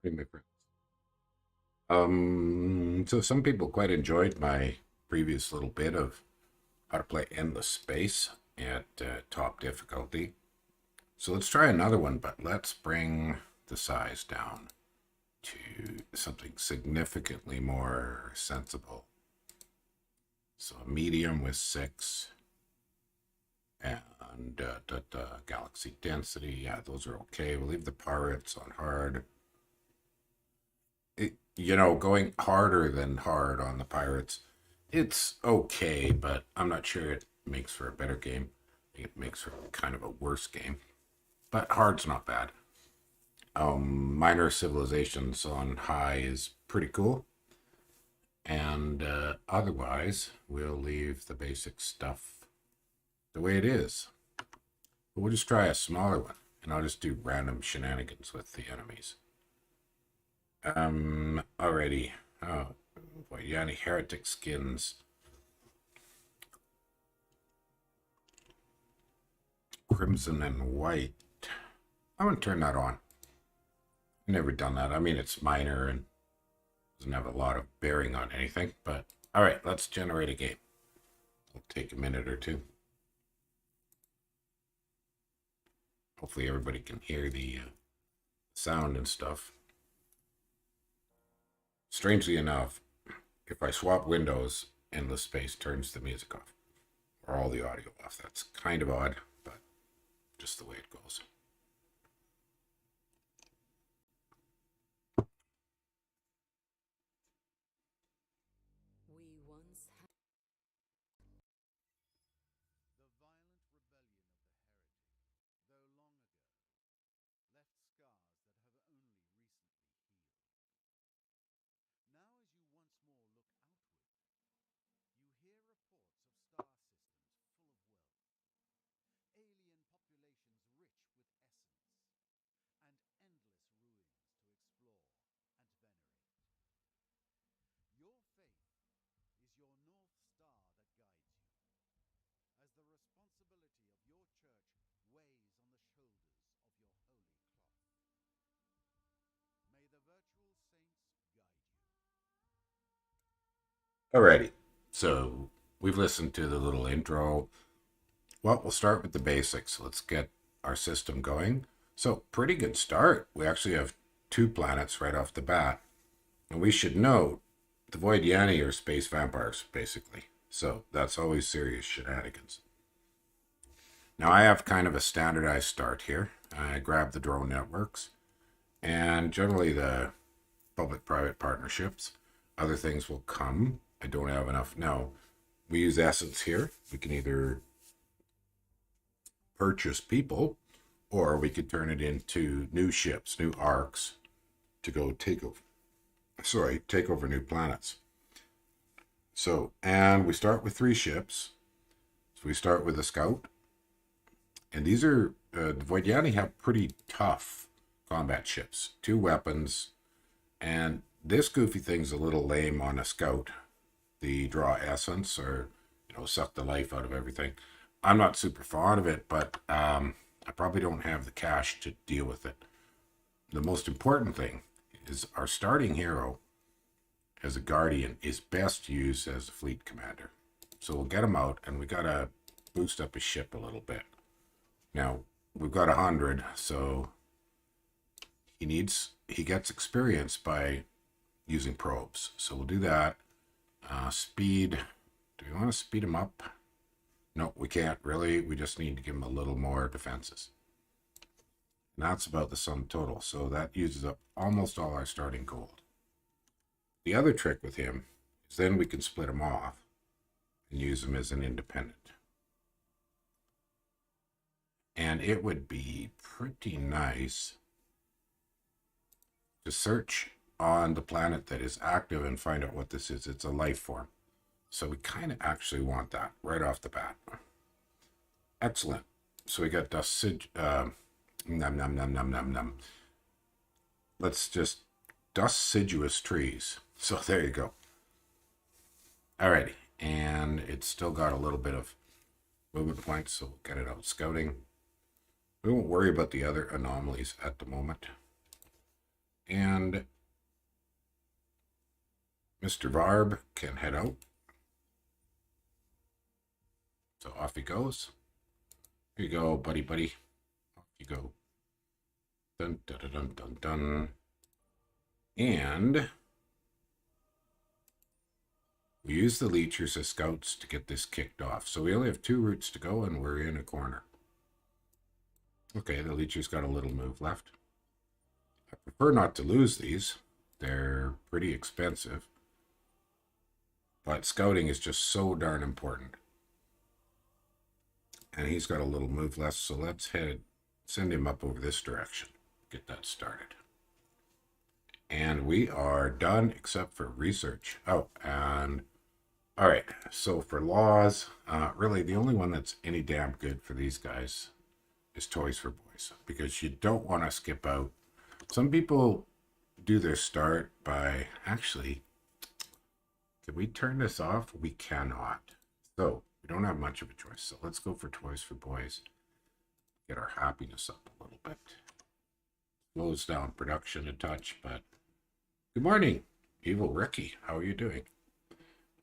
Hey, my friends. So some people quite enjoyed my previous little bit of how to play Endless Space at top difficulty. So let's try another one, but let's bring the size down to something significantly more sensible. So a medium with 6 and galaxy density. Yeah, those are okay. We'll leave the pirates on hard. Going harder than hard on the pirates, it's okay, but I'm not sure it makes for a better game. I think it makes for kind of a worse game, but hard's not bad. Minor civilizations on high is pretty cool, and otherwise, we'll leave the basic stuff the way it is. But we'll just try a smaller one, and I'll just do random shenanigans with the enemies. Already. Oh, Vodyani heretic skins. Crimson and white. I'm gonna turn that on. Never done that. I mean, it's minor and doesn't have a lot of bearing on anything, but all right, let's generate a game. It'll take a minute or two. Hopefully everybody can hear the sound and stuff. Strangely enough, if I swap windows, Endless Space turns the music off or all the audio off. That's kind of odd, but just the way it goes. We once had The violent rebellion of the heretic, though long ago, left scars that have only recently healed. Now as you once more look outward, you hear reports of star systems full of wealth, alien populations rich with essence, and endless ruins to explore and venerate. Your faith is your North Star that guides you, as the responsibility of your church weighs on the shoulders of your holy cloth. May the virtual saints guide you. Alrighty, so we've listened to the little intro. Well, we'll start with the basics. Let's get our system going. So, pretty good start. We actually have 2 planets right off the bat. And we should note the Vodyani are space vampires, basically. So, that's always serious shenanigans. Now, I have kind of a standardized start here. I grab the drone networks and generally the public-private partnerships. Other things will come. I don't have enough now. We use essence here. We can either purchase people, or we could turn it into new ships, new arcs to go take over new planets. So, and we start with 3 ships. So we start with a scout, and these are the Vodyani have pretty tough combat ships, 2 weapons, and this goofy thing's a little lame on a scout. The draw essence or suck the life out of everything. I'm not super fond of it, but I probably don't have the cash to deal with it. The most important thing is our starting hero as a guardian is best used as a fleet commander. So we'll get him out, and we gotta boost up his ship a little bit. Now we've got 100, so he gets experience by using probes. So we'll do that. Speed. Do we want to speed him up? No, we can't really. We just need to give him a little more defenses. And that's about the sum total. So that uses up almost all our starting gold. The other trick with him is then we can split him off and use him as an independent. And it would be pretty nice to search on the planet that is active and find out what this is. It's a life form. So we kind of actually want that right off the bat. Excellent. So we got dust num num num num num num. Let's just deciduous trees. So there you go. Alrighty. And it's still got a little bit of movement points, so we'll get it out scouting. We won't worry about the other anomalies at the moment. And Mr. Varb can head out. So off he goes. Here you go, buddy, buddy. Off you go. Dun, dun, dun, dun, dun, dun. And we use the leechers as scouts to get this kicked off. So we only have 2 routes to go, and we're in a corner. Okay, the leechers got a little move left. I prefer not to lose these. They're pretty expensive. But scouting is just so darn important. And he's got a little move left, so let's send him up over this direction. Get that started. And we are done except for research. Oh, and all right, so for laws, really the only one that's any damn good for these guys is Toys for Boys, because you don't want to skip out. Some people do their start by, actually, can we turn this off? We cannot. So we don't have much of a choice. So let's go for Toys for Boys. Get our happiness up a little bit. Slows down production a touch, but good morning, Evil Ricky. How are you doing?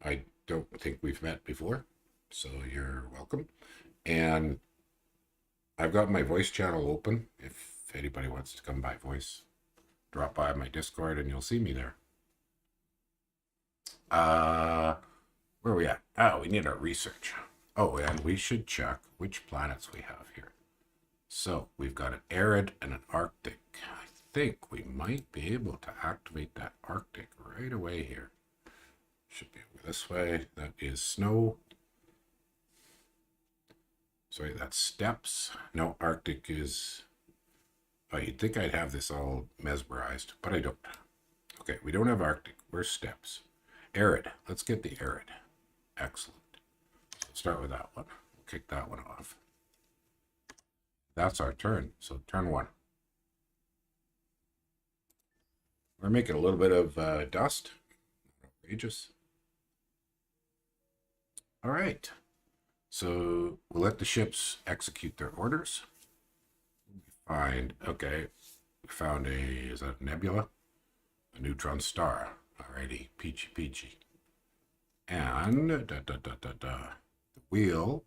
I don't think we've met before, so you're welcome. And I've got my voice channel open. If anybody wants to come by voice, drop by my Discord and you'll see me there. Where are we at? Oh, we need our research. Oh, and we should check which planets we have here. So we've got an arid and an Arctic. I think we might be able to activate that Arctic right away here. Should be over this way. That is snow. Sorry, that's steppes. No, Arctic is... Oh, you'd think I'd have this all mesmerized, but I don't. Okay, we don't have Arctic. We're steppes. Arid. Let's get the arid. Excellent. So start with that one. We'll kick that one off. That's our turn. So turn 1. We're making a little bit of dust. Outrageous. All right. So we'll let the ships execute their orders. Okay, we found is that a nebula? A neutron star. Alrighty, peachy peachy. And the wheel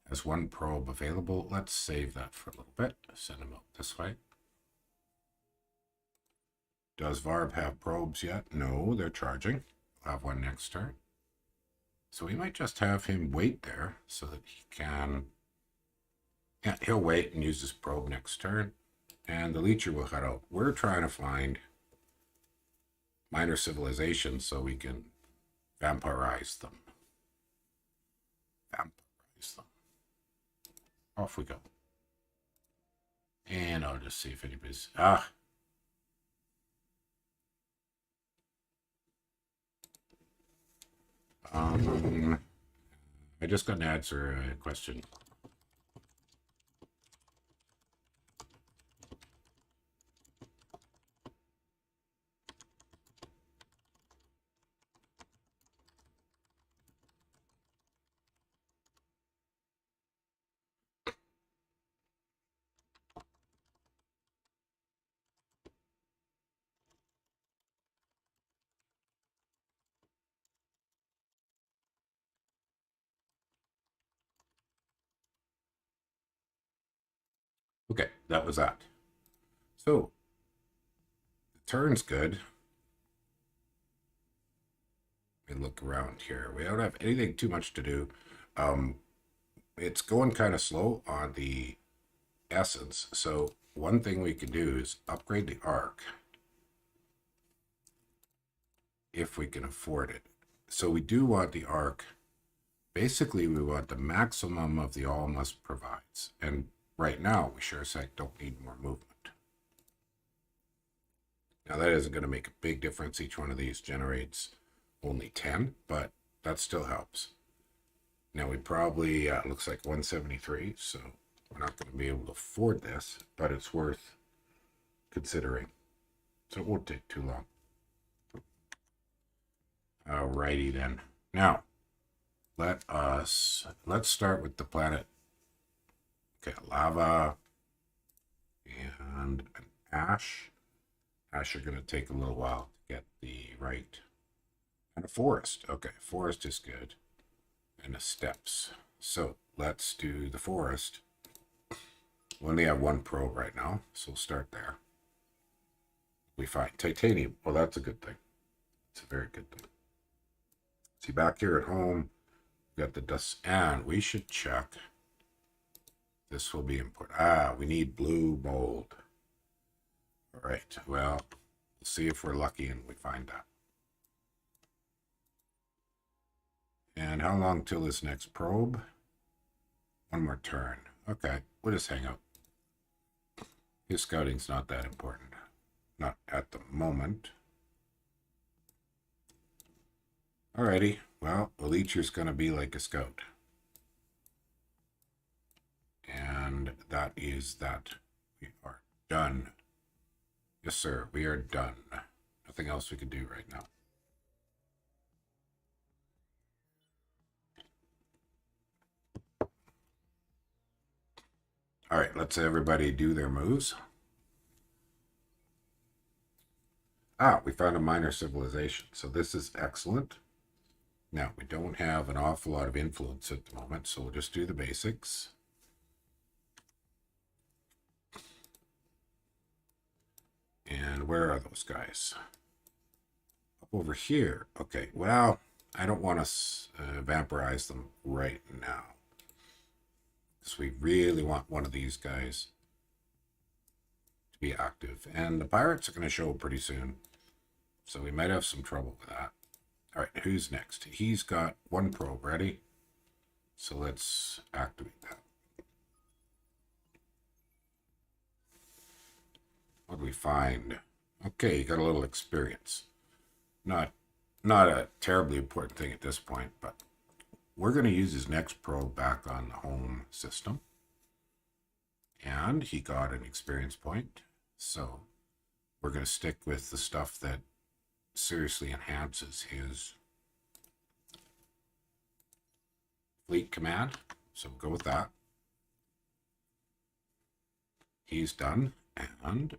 has 1 probe available. Let's save that for a little bit. Send them out this way. Does Varb have probes yet? No, they're charging. We'll have 1 next turn. So we might just have him wait there so that he can... Yeah, he'll wait and use his probe next turn. And the leecher will head out. We're trying to find minor civilizations so we can vampirize them. Vampirize them. Off we go. And I'll just see if anybody's... I just got an answer a question. Okay, that was that. So, the turn's good. Let me look around here. We don't have anything too much to do. It's going kind of slow on the essence. So, one thing we can do is upgrade the arc if we can afford it. So, we do want the arc. Basically, we want the maximum of the all must provides. And right now, we sure as heck don't need more movement. Now, that isn't going to make a big difference. Each one of these generates only 10, but that still helps. Now, we probably, looks like 173, so we're not going to be able to afford this, but it's worth considering. So it won't take too long. Alrighty then. Now, let's start with the planet. Okay, lava and an ash Actually going to take a little while to get the right. And a forest. Okay, forest is good. And the steps. So let's do the forest. We only have one probe right now, so we'll start there. We find titanium. Well, that's a good thing. It's a very good thing. See, back here at home, we got the dust, and we should check. This will be important. We need blue mold. All right, well, we'll see if we're lucky and we find that. And how long till this next probe? One more turn. Okay, we'll just hang out. His scouting's not that important. Not at the moment. Alrighty, well, a leecher's going to be like a scout. And that is that. We are done. Yes, sir, we are done. Nothing else we can do right now. All right, let's everybody do their moves. We found a minor civilization, so this is excellent. Now, we don't have an awful lot of influence at the moment, so we'll just do the basics. And where are those guys? Up over here. Okay, well, I don't want to vampirize them right now. Because we really want one of these guys to be active. And the pirates are going to show pretty soon. So we might have some trouble with that. All right, who's next? He's got one probe ready. So let's activate that. What do we find? Okay, you got a little experience. Not a terribly important thing at this point, but we're going to use his next probe back on the home system. And he got an experience point. So we're going to stick with the stuff that seriously enhances his fleet command. So we'll go with that. He's done. And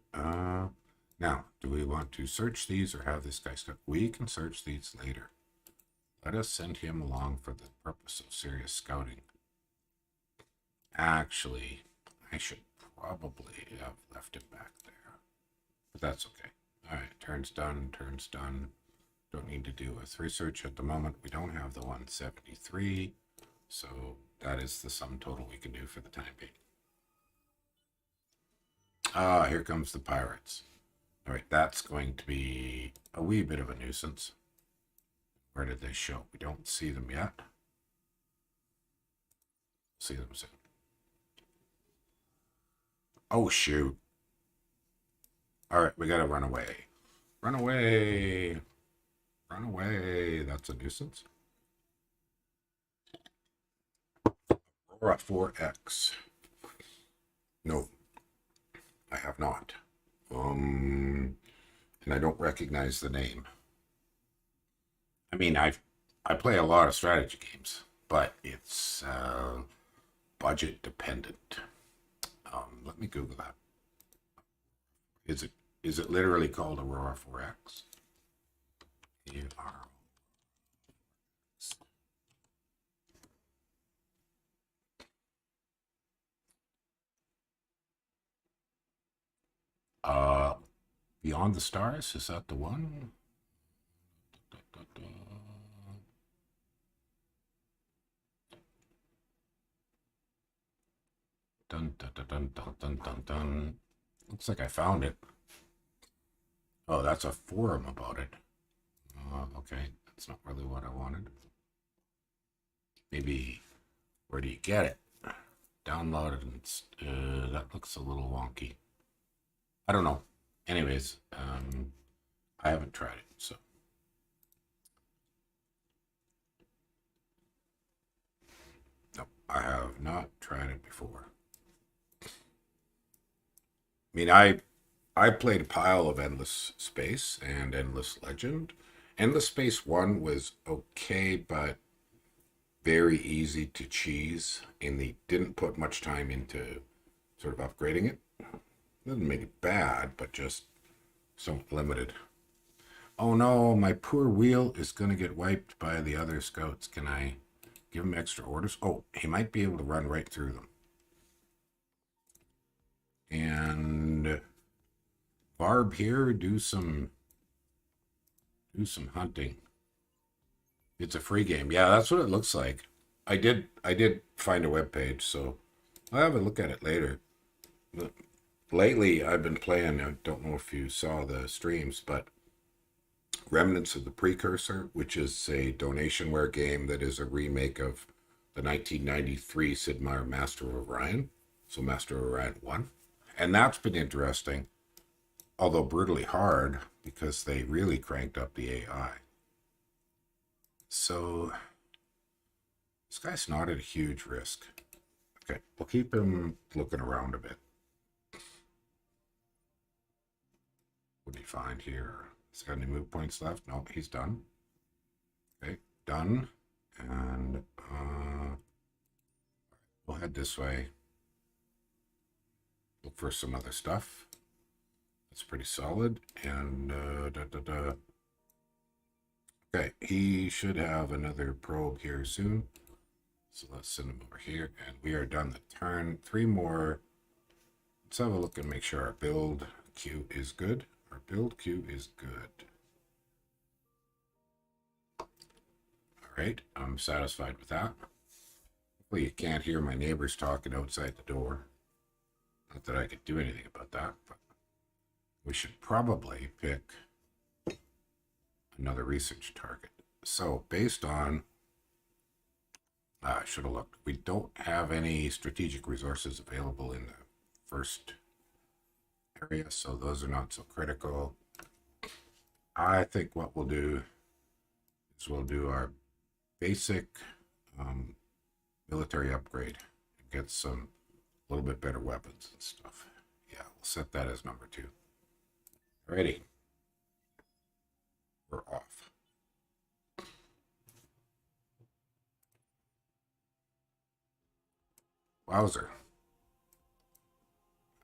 now, do we want to search these or have this guy stuck? We can search these later. Let us send him along for the purpose of serious scouting. Actually, I should probably have left him back there. But that's okay. All right, turn's done, turn's done. Don't need to do a research at the moment. We don't have the 173. So that is the sum total we can do for the time being. Here comes the pirates. All right, that's going to be a wee bit of a nuisance. Where did they show? We don't see them yet. See them soon. Oh, shoot. All right, we got to run away. Run away. Run away. That's a nuisance. Aurora 4X. No. I have not. And I don't recognize the name. I mean, I play a lot of strategy games, but it's budget dependent. Let me Google that. Is it literally called Aurora 4X? Beyond the Stars, is that the one? Dun, dun, dun, dun, dun, dun, dun, dun. Looks like I found it. Oh, that's a forum about it. Okay, that's not really what I wanted. Maybe, where do you get it? Download it, and that looks a little wonky. I don't know. Anyways, I haven't tried it, so. No, I have not tried it before. I mean, I played a pile of Endless Space and Endless Legend. Endless Space 1 was okay, but very easy to cheese, and they didn't put much time into sort of upgrading it. Doesn't make it bad, but just So limited. Oh no, my poor wheel is going to get wiped by the other scouts. Can I give him extra orders? Oh, he might be able to run right through them. And Barb here, do some hunting. It's a free game. Yeah, that's what it looks like. I did find a web page, so I'll have a look at it later. But lately, I've been playing. I don't know if you saw the streams, but Remnants of the Precursor, which is a donationware game that is a remake of the 1993 Sid Meier Master of Orion. So Master of Orion 1. And that's been interesting, although brutally hard, because they really cranked up the AI. So this guy's not at a huge risk. Okay, we'll keep him looking around a bit. What did he find here? Has he got any move points left? No, he's done. Okay, done. And we'll head this way. Look for some other stuff. That's pretty solid. And okay, he should have another probe here soon. So let's send him over here. And we are done the turn. 3 more. Let's have a look and make sure our build queue is good. Our build queue is good. All right, I'm satisfied with that. Hopefully you can't hear my neighbors talking outside the door. Not that I could do anything about that, but we should probably pick another research target. So based on, I should have looked. We don't have any strategic resources available in the first area, so those are not so critical. I think what we'll do is we'll do our basic military upgrade and get some a little bit better weapons and stuff. Yeah, we'll set that as number 2. Alrighty. We're off. Wowzer.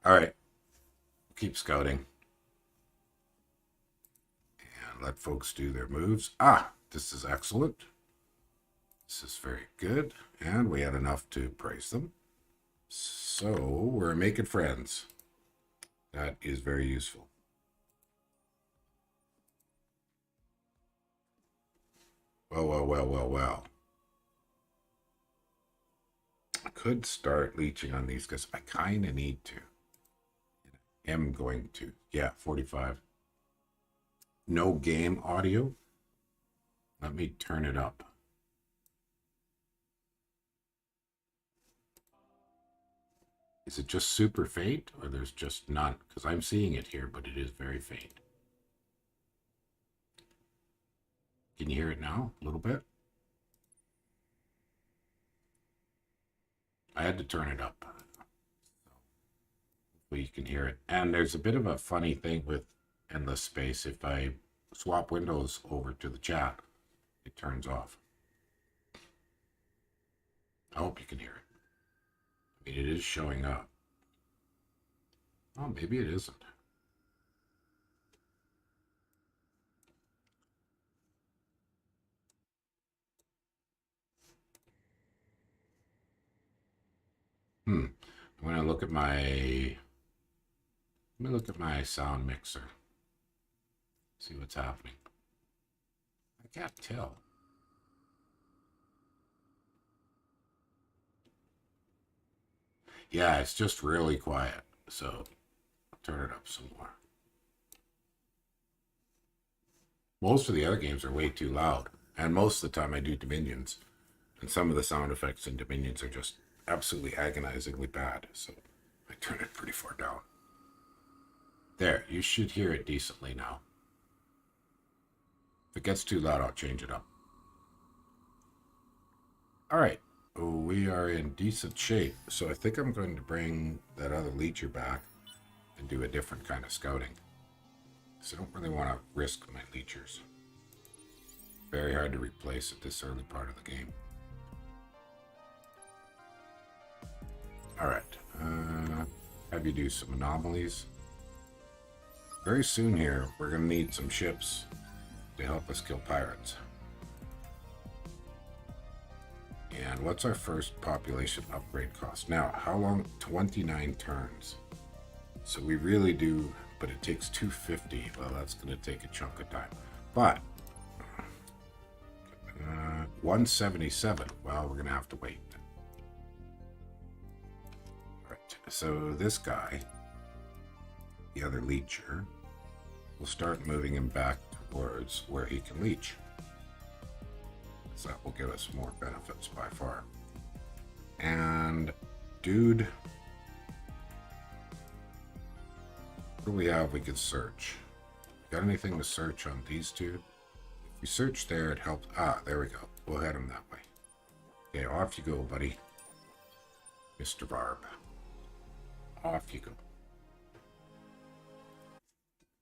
Alright. Keep scouting. And let folks do their moves. Ah, this is excellent. This is very good. And we had enough to praise them. So we're making friends. That is very useful. Well. I could start leeching on these because I kind of need to. Am going to. Yeah, 45. No game audio. Let me turn it up. Is it just super faint or there's just none? Because I'm seeing it here, but it is very faint. Can you hear it now? A little bit? I had to turn it up. So you can hear it. And there's a bit of a funny thing with endless space. If I swap windows over to the chat, it turns off. I hope you can hear it. I mean, it is showing up. Oh, maybe it isn't. I'm gonna look at my. Let me look at my sound mixer. See what's happening. I can't tell. Yeah, it's just really quiet. So I'll turn it up some more. Most of the other games are way too loud. And most of the time I do Dominions. And some of the sound effects in Dominions are just absolutely agonizingly bad. So I turn it pretty far down. There, you should hear it decently now. If it gets too loud, I'll change it up. All right, we are in decent shape. So I think I'm going to bring that other leecher back and do a different kind of scouting. So I don't really want to risk my leechers. Very hard to replace at this early part of the game. All right, have you do some anomalies. very soon here, we're going to need some ships to help us kill pirates. And what's our first population upgrade cost? Now, how long? 29 turns. So we really do, but it takes 250. Well, that's going to take a chunk of time. But 177. Well, we're going to have to wait. All right. So this guy, the other leecher, will start moving him back towards where he can leech. So that will give us more benefits by far. And dude, what do we have we could search? Got anything to search on these two? If we search there, it helps. Ah, there we go. We'll head him that way. Okay, off you go, buddy. Mr. Barb. Off you go.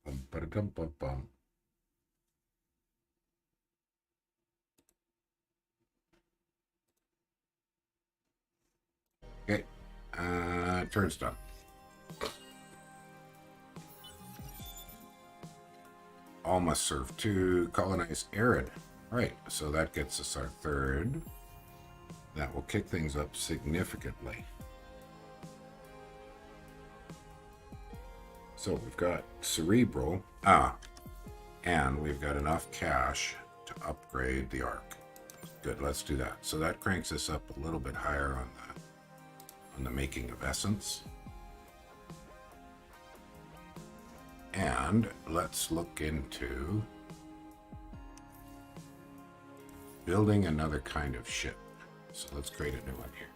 Bum, ba-da-dum, bum, bum. Okay, turn's done. All must serve to colonize Arid. Right, so that gets us our third. That will kick things up significantly. So we've got Cerebral. And we've got enough cash to upgrade the Ark. Good, let's do that. So that cranks us up a little bit higher on the making of essence. And let's look into building another kind of ship. So let's create a new one here.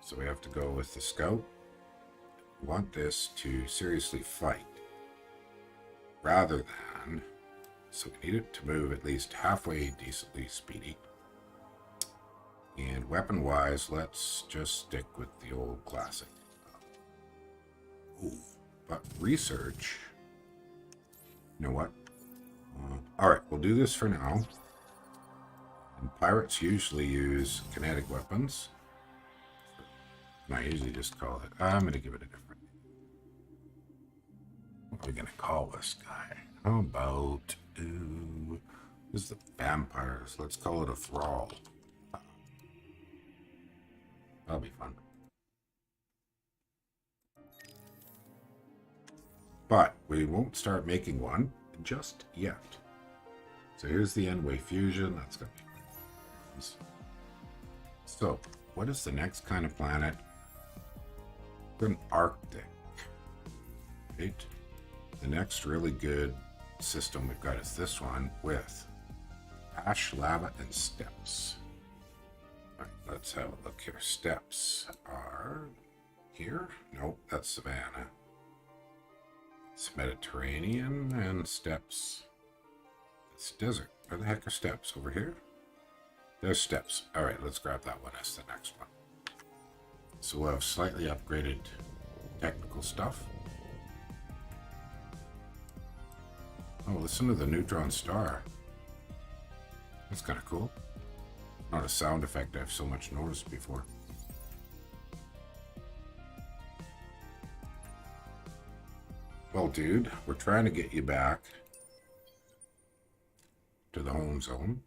So we have to go with the Scout. We want this to seriously fight rather than, so we need it to move at least halfway decently speedy. And weapon-wise, let's just stick with the old classic. Ooh, but research, you know what? All right, we'll do this for now. And pirates usually use kinetic weapons. And I usually just call it, I'm going to give it a different name. What are we going to call this guy? How about, this is the vampires. Let's call it a thrall. That'll be fun. But we won't start making one just yet. So here's the N-Way fusion. That's going to be nice. So what is the next kind of planet? An Arctic. Right? The next really good system we've got is this one with ash, lava, and steppes. All right, let's have a look here. Steppes are here. Nope, that's savanna. It's Mediterranean, and steppes. It's desert. Where the heck are steppes? Over here? There's steppes. All right, let's grab that one as the next one. So we'll have slightly upgraded technical stuff. Oh, listen to the neutron star. That's kind of cool. Not a sound effect I've so much noticed before. Well, dude, we're trying to get you back to the home zone.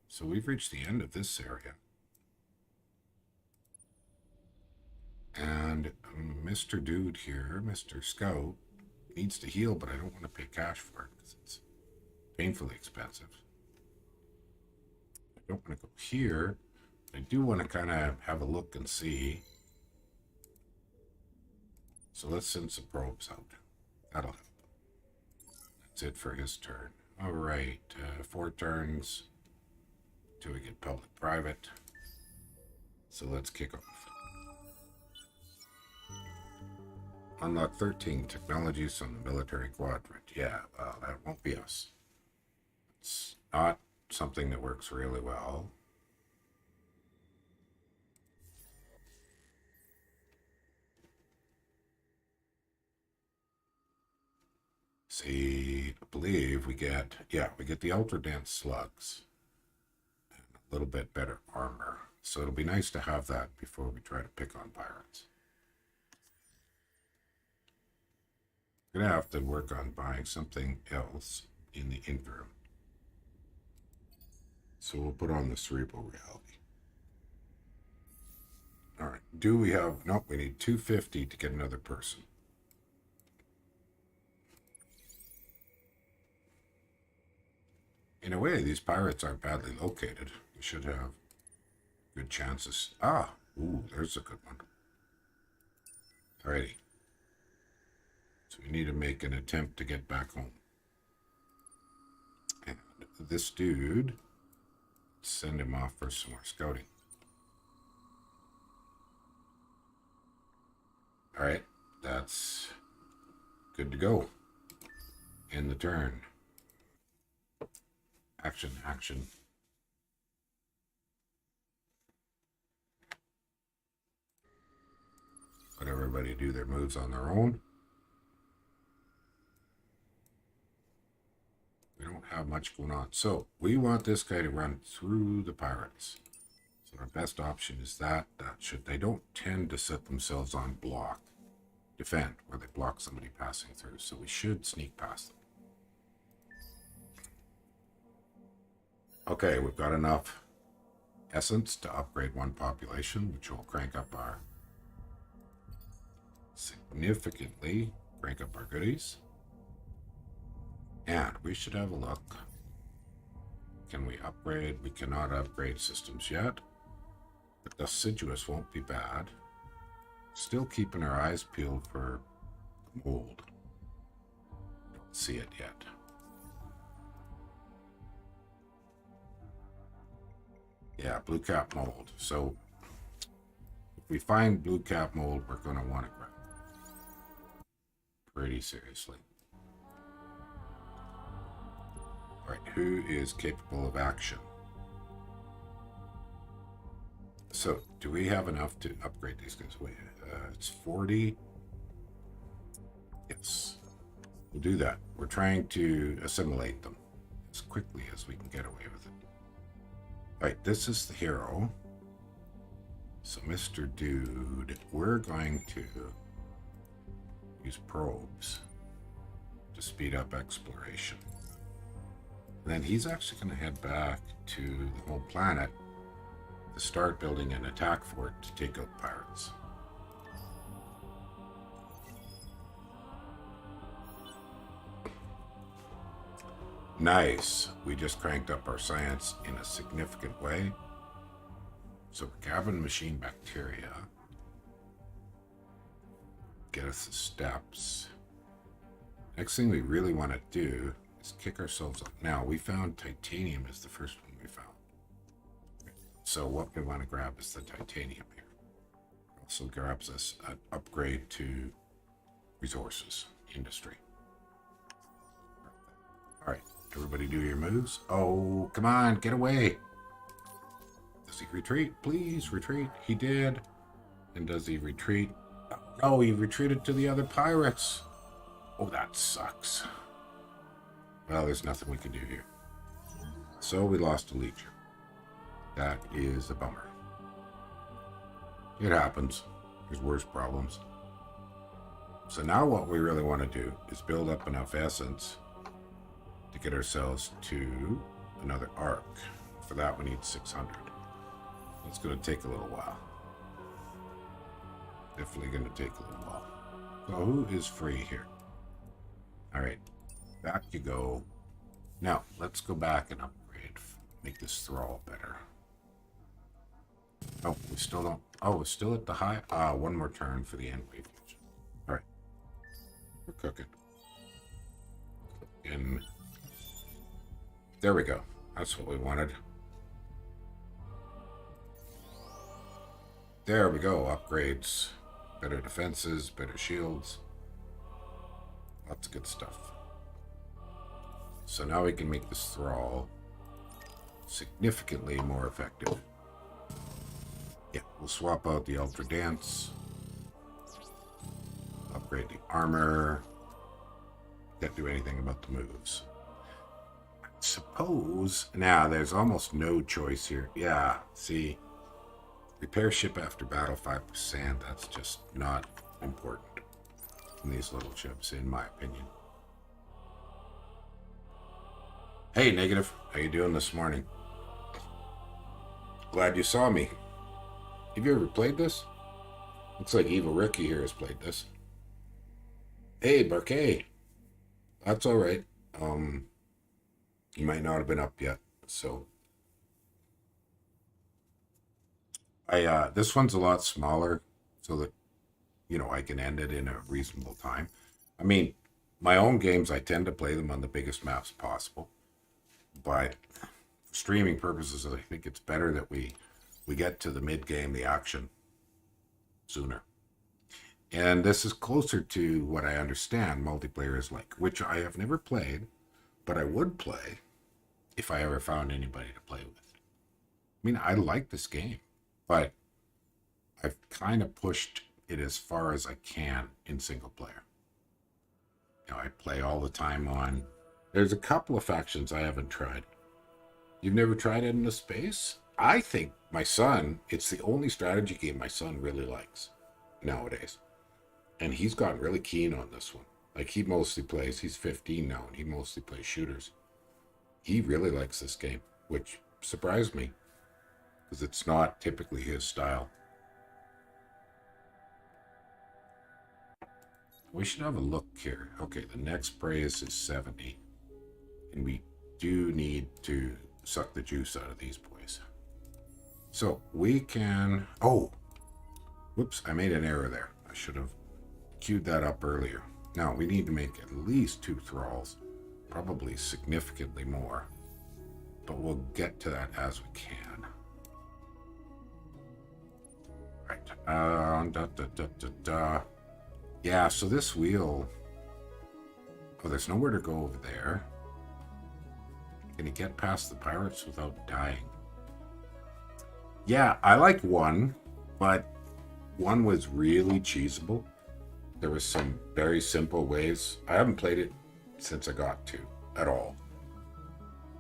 So we've reached the end of this area. And Mr. Dude here, Mr. Scout, needs to heal, but I don't want to pay cash for it because it's painfully expensive. I don't want to go here. I do want to kind of have a look and see. So let's send some probes out. That'll help. That's it for his turn. All right, 4 turns till we get public-private. So let's kick off. Unlock 13 technologies on the military quadrant. Yeah, well, that won't be us. It's not something that works really well. See, I believe we get the ultra dense slugs and a little bit better armor. So it'll be nice to have that before we try to pick on pirates. We're going to have to work on buying something else in the interim. So we'll put on the cerebral reality. All right. Do we have... Nope, we need 250 to get another person. In a way, these pirates aren't badly located. We should have good chances. Ah, ooh, there's a good one. Alrighty. So we need to make an attempt to get back home. And this dude, send him off for some more scouting. Alright, that's good to go. End the turn. Action, action. Let everybody do their moves on their own. We don't have much going on. So, we want this guy to run through the pirates. So our best option is that. They don't tend to set themselves on block. Defend, where they block somebody passing through. So we should sneak past them. Okay, we've got enough essence to upgrade one population, which will significantly crank up our goodies. And we should have a look. Can we upgrade? We cannot upgrade systems yet. But the Assiduous won't be bad. Still keeping our eyes peeled for the mold. Don't see it yet. Yeah, blue cap mold. So if we find blue cap mold, we're going to want to grab it pretty seriously. All right, who is capable of action? So do we have enough to upgrade these guys? Wait, it's 40. Yes, we'll do that. We're trying to assimilate them as quickly as we can get away with it. Right, this is the hero. So, Mr. Dude, we're going to use probes to speed up exploration. And then he's actually going to head back to the home planet to start building an attack fort to take out pirates. Nice. We just cranked up our science in a significant way. So we're grabbing machine bacteria. Get us the steps. Next thing we really want to do is kick ourselves up. Now, we found titanium is the first one we found. So what we want to grab is the titanium here. Also grabs us an upgrade to resources, industry. All right. Everybody do your moves. Oh, come on, get away. Does he retreat? Please retreat. He did. And does he retreat? Oh, he retreated to the other pirates. Oh, that sucks. Well, there's nothing we can do here. So we lost a legion. That is a bummer. It happens. There's worse problems. So now what we really want to do is build up enough essence to get ourselves to another arc. For that, we need 600. It's going to take a little while. Definitely going to take a little while. So who is free here? All right, back you go. Now, let's go back and upgrade. Make this thrall better. Oh, we still don't... Oh, we're still at the high... one more turn for the end wave fusion. All right. We're cooking. And... There we go. That's what we wanted. There we go. Upgrades. Better defenses, better shields. Lots of good stuff. So now we can make this thrall significantly more effective. Yeah, we'll swap out the Ultra Dance. Upgrade the armor. Can't do anything about the moves. Suppose now there's almost no choice here. Yeah, see, repair ship after battle 5%. That's just not important. in these little ships, in my opinion. Hey, Negative. How you doing this morning? Glad you saw me. Have you ever played this? Looks like Evil Ricky here has played this. Hey, Barkay. That's all right. You might not have been up yet, so this one's a lot smaller, so that I can end it in a reasonable time. I mean, my own games, I tend to play them on the biggest maps possible, but for streaming purposes, I think it's better that we get to the mid game, the action, sooner. And this is closer to what I understand multiplayer is like, which I have never played, but I would play if I ever found anybody to play with. I mean, I like this game, but I've kind of pushed it as far as I can in single player. I play all the time on... There's a couple of factions I haven't tried. You've never tried it in the space? I think my son, it's the only strategy game my son really likes nowadays. And he's gotten really keen on this one. Like, he mostly plays, he's 15 now, and he mostly plays shooters. He really likes this game, which surprised me, because it's not typically his style. We should have a look here. Okay, the next praise is 70. And we do need to suck the juice out of these boys. So we can... Oh! Whoops, I made an error there. I should have queued that up earlier. Now, we need to make at least 2 thralls. Probably significantly more. But we'll get to that as we can. Right. Yeah, so this wheel... Oh, there's nowhere to go over there. Can you get past the pirates without dying? Yeah, I like 1, but 1 was really cheesable. There was some very simple ways. I haven't played it since I got 2 at all.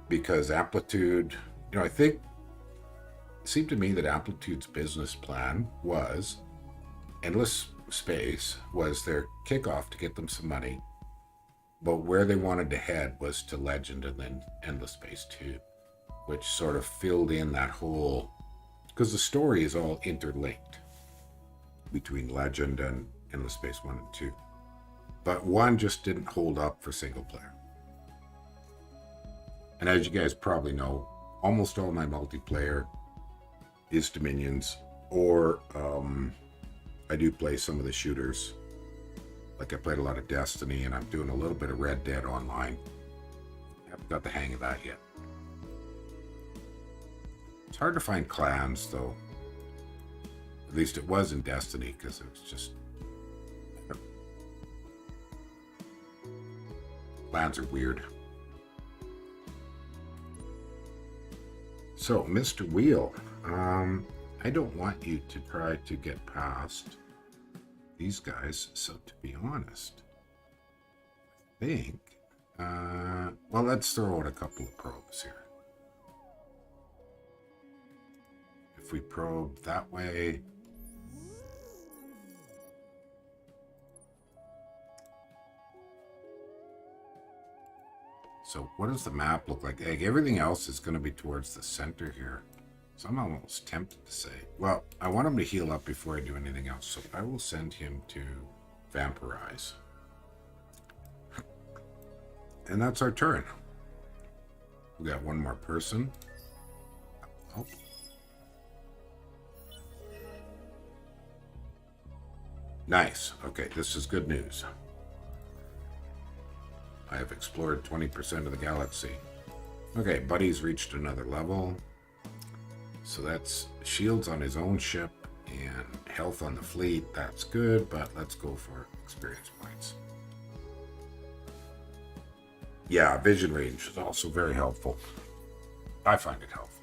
Because Amplitude, I think it seemed to me that Amplitude's business plan was Endless Space was their kickoff to get them some money. But where they wanted to head was to Legend and then Endless Space 2, which sort of filled in that whole... Because the story is all interlinked between Legend and Endless Space 1 and 2. But 1 just didn't hold up for single player. And as you guys probably know, almost all my multiplayer is Dominions, or I do play some of the shooters. Like, I played a lot of Destiny, and I'm doing a little bit of Red Dead Online. I haven't got the hang of that yet. It's hard to find clans, though. At least it was in Destiny, because it was just... Clans are weird. So, Mr. Wheel, I don't want you to try to get past these guys, so to be honest, I think, well, let's throw out a couple of probes here. If we probe that way, so what does the map look like? Everything else is going to be towards the center here. So I'm almost tempted to say, well, I want him to heal up before I do anything else, so I will send him to Vampirize. And that's our turn. We got one more person. Oh. Nice. Okay, this is good news. I have explored 20% of the galaxy. Okay, Buddy's reached another level. So that's shields on his own ship and health on the fleet. That's good, but let's go for experience points. Yeah, vision range is also very helpful. I find it helpful.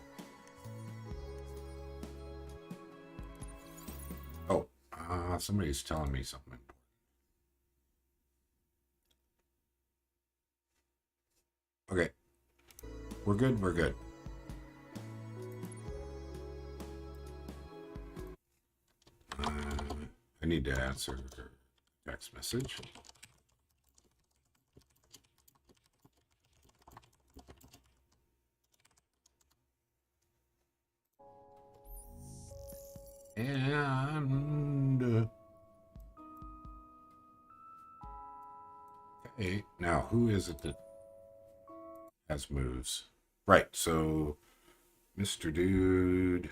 Oh, somebody's telling me something important. Okay. We're good, we're good. I need to answer Text message. And okay, now who is it that has moves? Right, so Mr. Dude.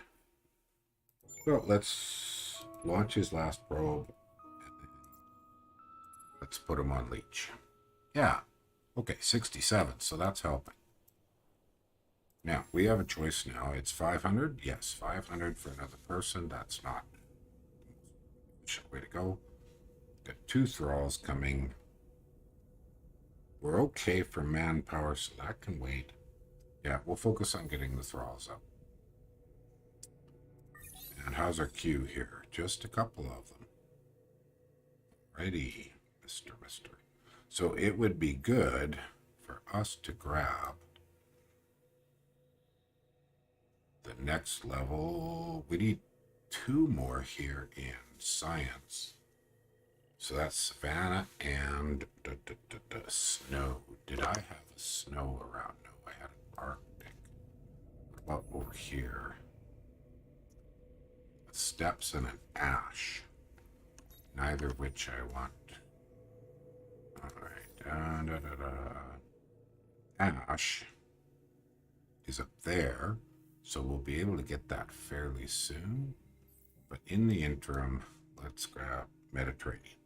Well, let's launch his last probe. Let's put him on leech. Yeah. Okay, 67, so that's helping. Now, we have a choice now. It's 500. Yes, 500 for another person. That's not the way to go. Got 2 thralls coming. We're okay for manpower, so that can wait. Yeah, we'll focus on getting the thralls up. And how's our queue here? Just a couple of them. Righty, Mr. So it would be good for us to grab the next level. We need 2 more here in science. So that's Savannah and snow. Did I have a snow around? No, I had an Arctic. What about over here? Steps and an ash. Neither of which I want. Alright. Ash is up there. So we'll be able to get that fairly soon. But in the interim, let's grab Mediterranean.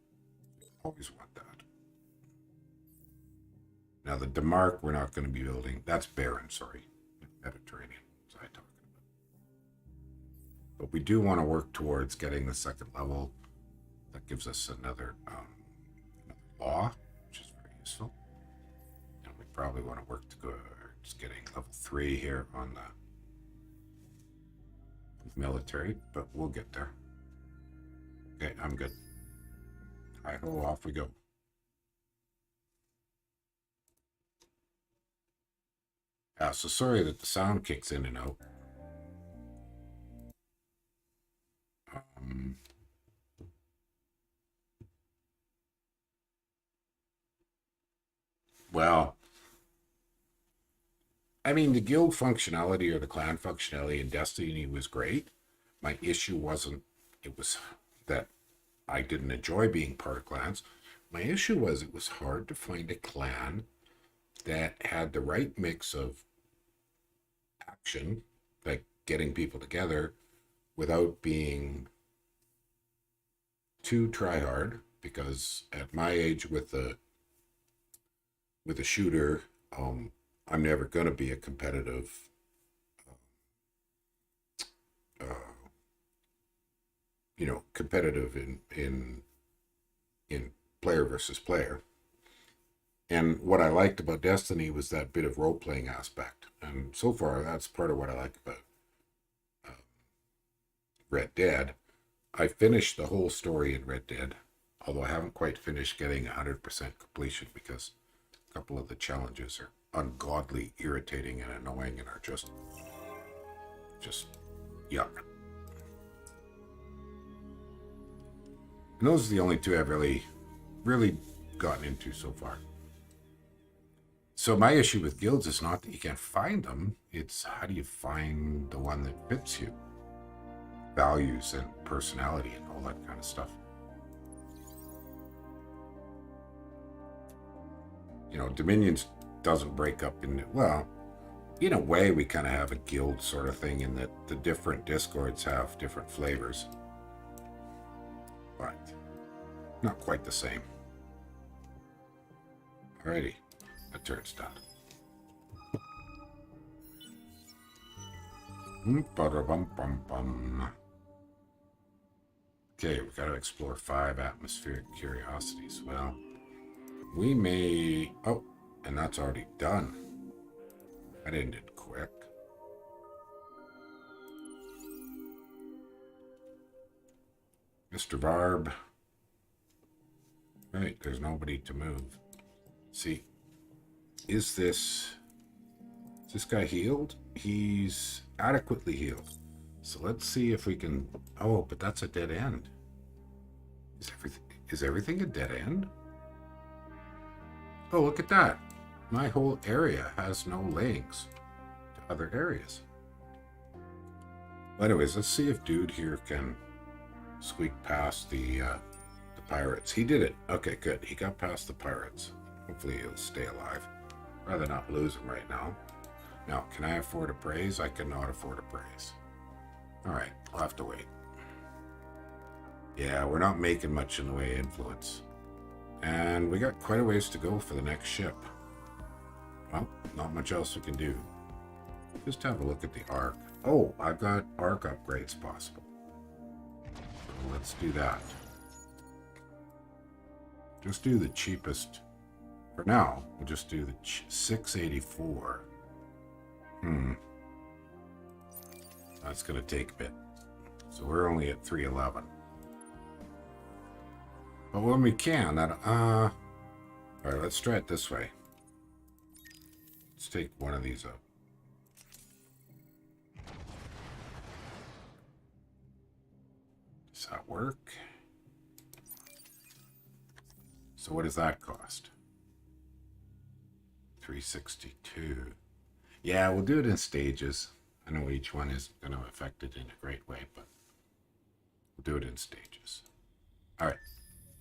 Always want that. Now the Demark we're not going to be building. That's barren, sorry. Mediterranean. So I talking about. But we do want to work towards getting the 2nd level. That gives us another law, which is very useful. And we probably want to work towards getting level 3 here on the military, but we'll get there. Okay, I'm good. Alright, off we go. So sorry that the sound kicks in and out. Well, I mean, the guild functionality or the clan functionality in Destiny was great. My issue wasn't, it was that I didn't enjoy being part of clans. My issue was it was hard to find a clan that had the right mix of action, like getting people together, without being too try hard. Because at my age with a shooter, I'm never going to be a competitive competitive in player versus player. And what I liked about Destiny was that bit of role-playing aspect. And so far, that's part of what I like about Red Dead. I finished the whole story in Red Dead, although I haven't quite finished getting 100% completion because a couple of the challenges are ungodly irritating and annoying and are just yuck. And those are the only 2 I've really gotten into so far. So my issue with guilds is not that you can't find them, it's how do you find the one that fits you? Values and personality and all that kind of stuff. You know, Dominions doesn't break up in, well, in a way we kind of have a guild sort of thing in that the different discords have different flavors. But not quite the same. Alrighty, that turn's done. Okay, we've got to explore 5 atmospheric curiosities. Well, we may... Oh, and that's already done. That ended quick. Mr. Varb. Right, there's nobody to move. See, is this guy healed? He's adequately healed. So let's see if we can... Oh, but that's a dead end. Is everything... Is everything a dead end? Oh, look at that. My whole area has no links to other areas. Well, anyways, let's see if dude here can squeak past the pirates. He did it. Okay, good. He got past the pirates. Hopefully he'll stay alive. Rather not lose him right now. Now, can I afford a praise? I cannot afford a praise. Alright, I'll have to wait. Yeah, we're not making much in the way of influence. And we got quite a ways to go for the next ship. Well, not much else we can do. Just have a look at the arc. Oh, I've got arc upgrades possible. So let's do that. Just do the cheapest. For now, we'll just do the 684. That's going to take a bit. So we're only at 311. But when we can, that, all right, let's try it this way. Let's take one of these out. Does that work? So what does that cost? 362. Yeah, we'll do it in stages. I know each one is going to affect it in a great way, but we'll do it in stages. All right,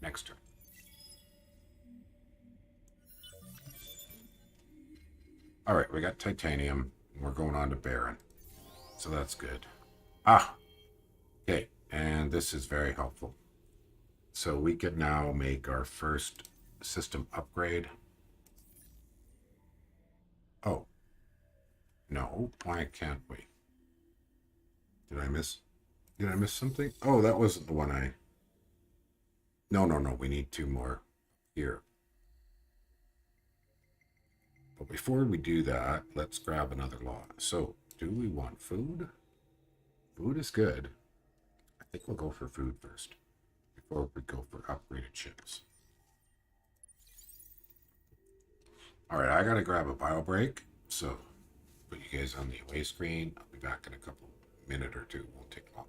next turn. All right, we got titanium. And we're going on to Baron. So that's good. Okay, and this is very helpful. So we can now make our first system upgrade. Oh. No, why can't we? Did I miss something? Oh, that wasn't the one I... No, we need two more here. But before we do that, let's grab another lot. So, do we want food? Food is good. I think we'll go for food first, before we go for upgraded ships. Alright, I gotta grab a bio break, so put you guys on the away screen. I'll be back in a couple minute or two. Won't take long.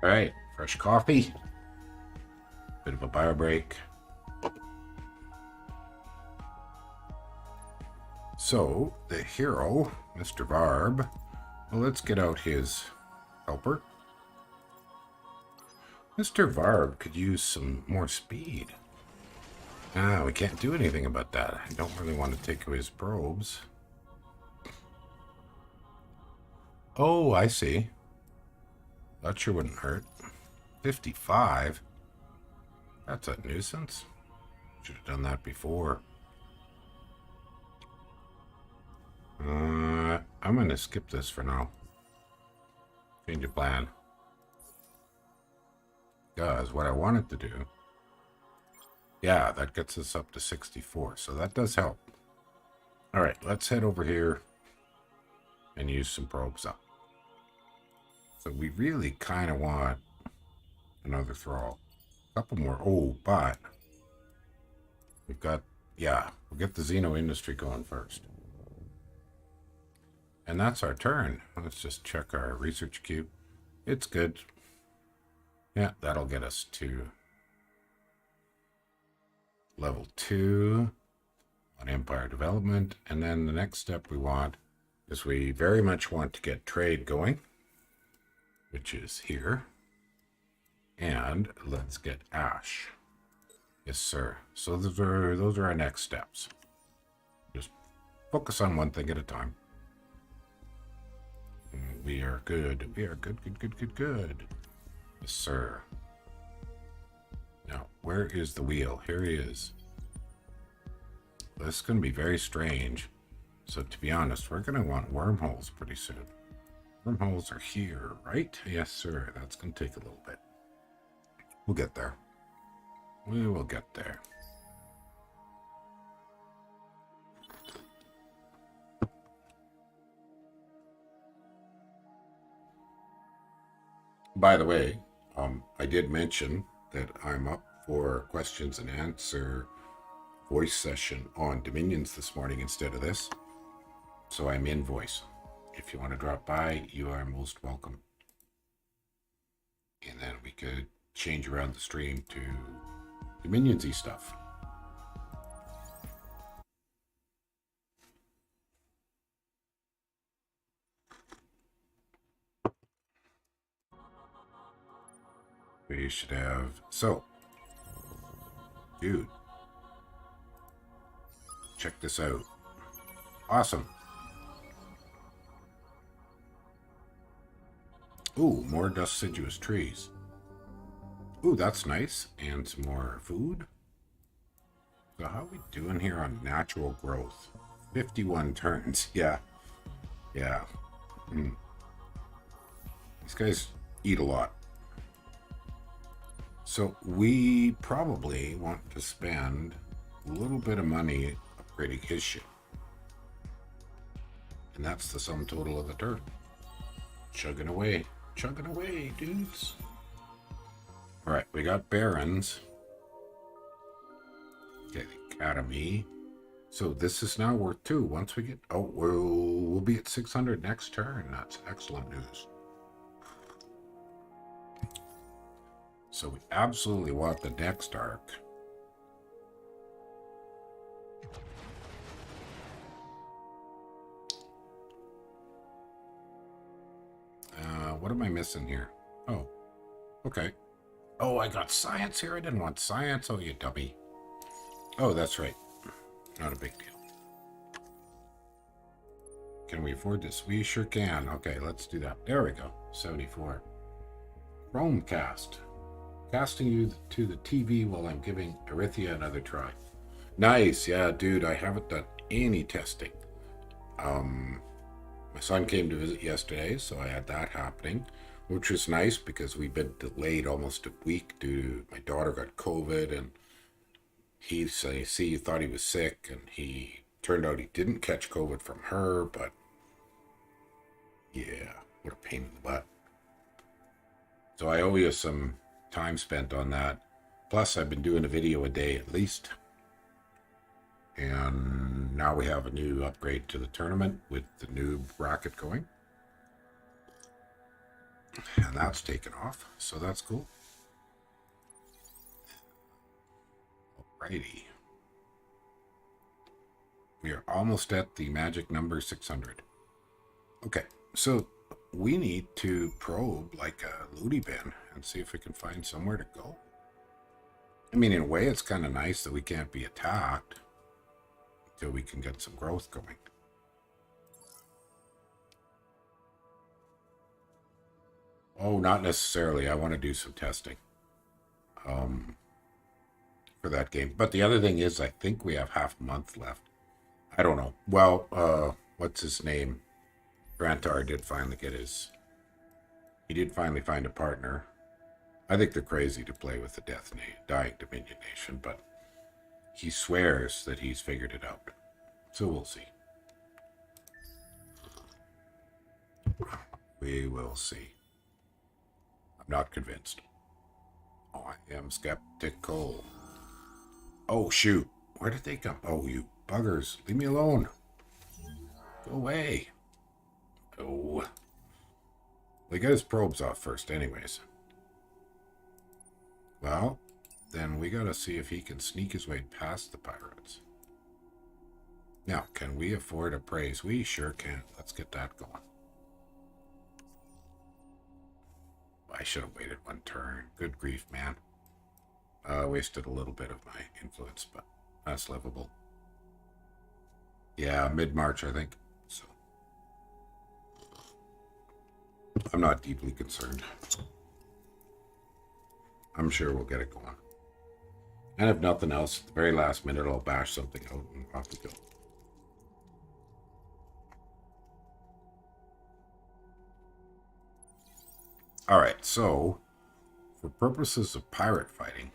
All right, fresh coffee. Bit of a bio break. So, the hero, Mr. Varb, well, let's get out his helper. Mr. Varb could use some more speed. Ah, we can't do anything about that. I don't really want to take away his probes. Oh, I see. That sure wouldn't hurt. 55? That's a nuisance. Should have done that before. I'm going to skip this for now. Change of plan. Because what I wanted to do... Yeah, that gets us up to 64, so that does help. Alright, let's head over here and use some probes up. So we really kind of want another thrall. A couple more. Oh, but we've got... Yeah, we'll get the Xeno industry going first. And that's our turn. Let's just check our research cube. It's good. Yeah, that'll get us to level 2 on Empire Development. And then the next step we want is we very much want to get trade going, which is here. And let's get Ash. Yes, sir. So those are our next steps. Just focus on one thing at a time. We are good. We are good, good, good, good, good. Yes, sir. Now, where is the wheel? Here he is. This is going to be very strange. So, to be honest, we're going to want wormholes pretty soon. Wormholes are here, right? Yes, sir. That's going to take a little bit. We'll get there. We will get there. By the way, I did mention that I'm up for questions and answer voice session on Dominions this morning instead of this. So I'm in voice. If you want to drop by, you are most welcome. And then we could change around the stream to Dominions-y stuff. We should have... So, dude, check this out. Awesome. Ooh, more deciduous trees. Ooh, that's nice. And some more food. So how are we doing here on natural growth? 51 turns. Yeah. Yeah. These guys eat a lot. So we probably want to spend a little bit of money upgrading his ship. And that's the sum total of the turn. Chugging away. Chugging away, dudes. Alright, we got barons. Okay, the academy. So this is now worth 2. Once we get... Oh, we'll be at 600 next turn. That's excellent news. So we absolutely want the next arc. What am I missing here? Oh, okay. Oh, I got science here. I didn't want science. Oh, you dummy. Oh, that's right. Not a big deal. Can we afford this? We sure can. Okay, let's do that. There we go. 74. Chromecast. Casting you to the TV while I'm giving Arithia another try. Nice. Yeah, dude, I haven't done any testing. My son came to visit yesterday, so I had that happening, which was nice because we've been delayed almost a week due to my daughter got COVID, and he thought he was sick, and he turned out he didn't catch COVID from her, but yeah, what a pain in the butt. So I owe you some time spent on that. Plus, I've been doing a video a day at least. And now we have a new upgrade to the tournament with the new bracket going. And that's taken off, so that's cool. Alrighty. We are almost at the magic number 600. Okay, so we need to probe like a loony bin and see if we can find somewhere to go. I mean, in a way, it's kind of nice that we can't be attacked until we can get some growth going. Oh, not necessarily. I want to do some testing for that game. But the other thing is, I think we have half a month left. I don't know. Well, what's his name? Grantar did finally get his... He did finally find a partner. I think they're crazy to play with the Dying Dominion Nation, but he swears that he's figured it out. So we'll see. We will see. I'm not convinced. Oh, I am skeptical. Oh, shoot. Where did they come? Oh, you buggers. Leave me alone. Go away. Oh. They got his probes off first anyways. Well, then we gotta see if he can sneak his way past the pirates. Now, can we afford a praise? We sure can. Let's get that going. I should have waited one turn. Good grief, man. Wasted a little bit of my influence, but that's livable. Yeah, mid-March, I think. So I'm not deeply concerned. I'm sure we'll get it going. And if nothing else, at the very last minute, I'll bash something out and off we go. All right, so for purposes of pirate fighting,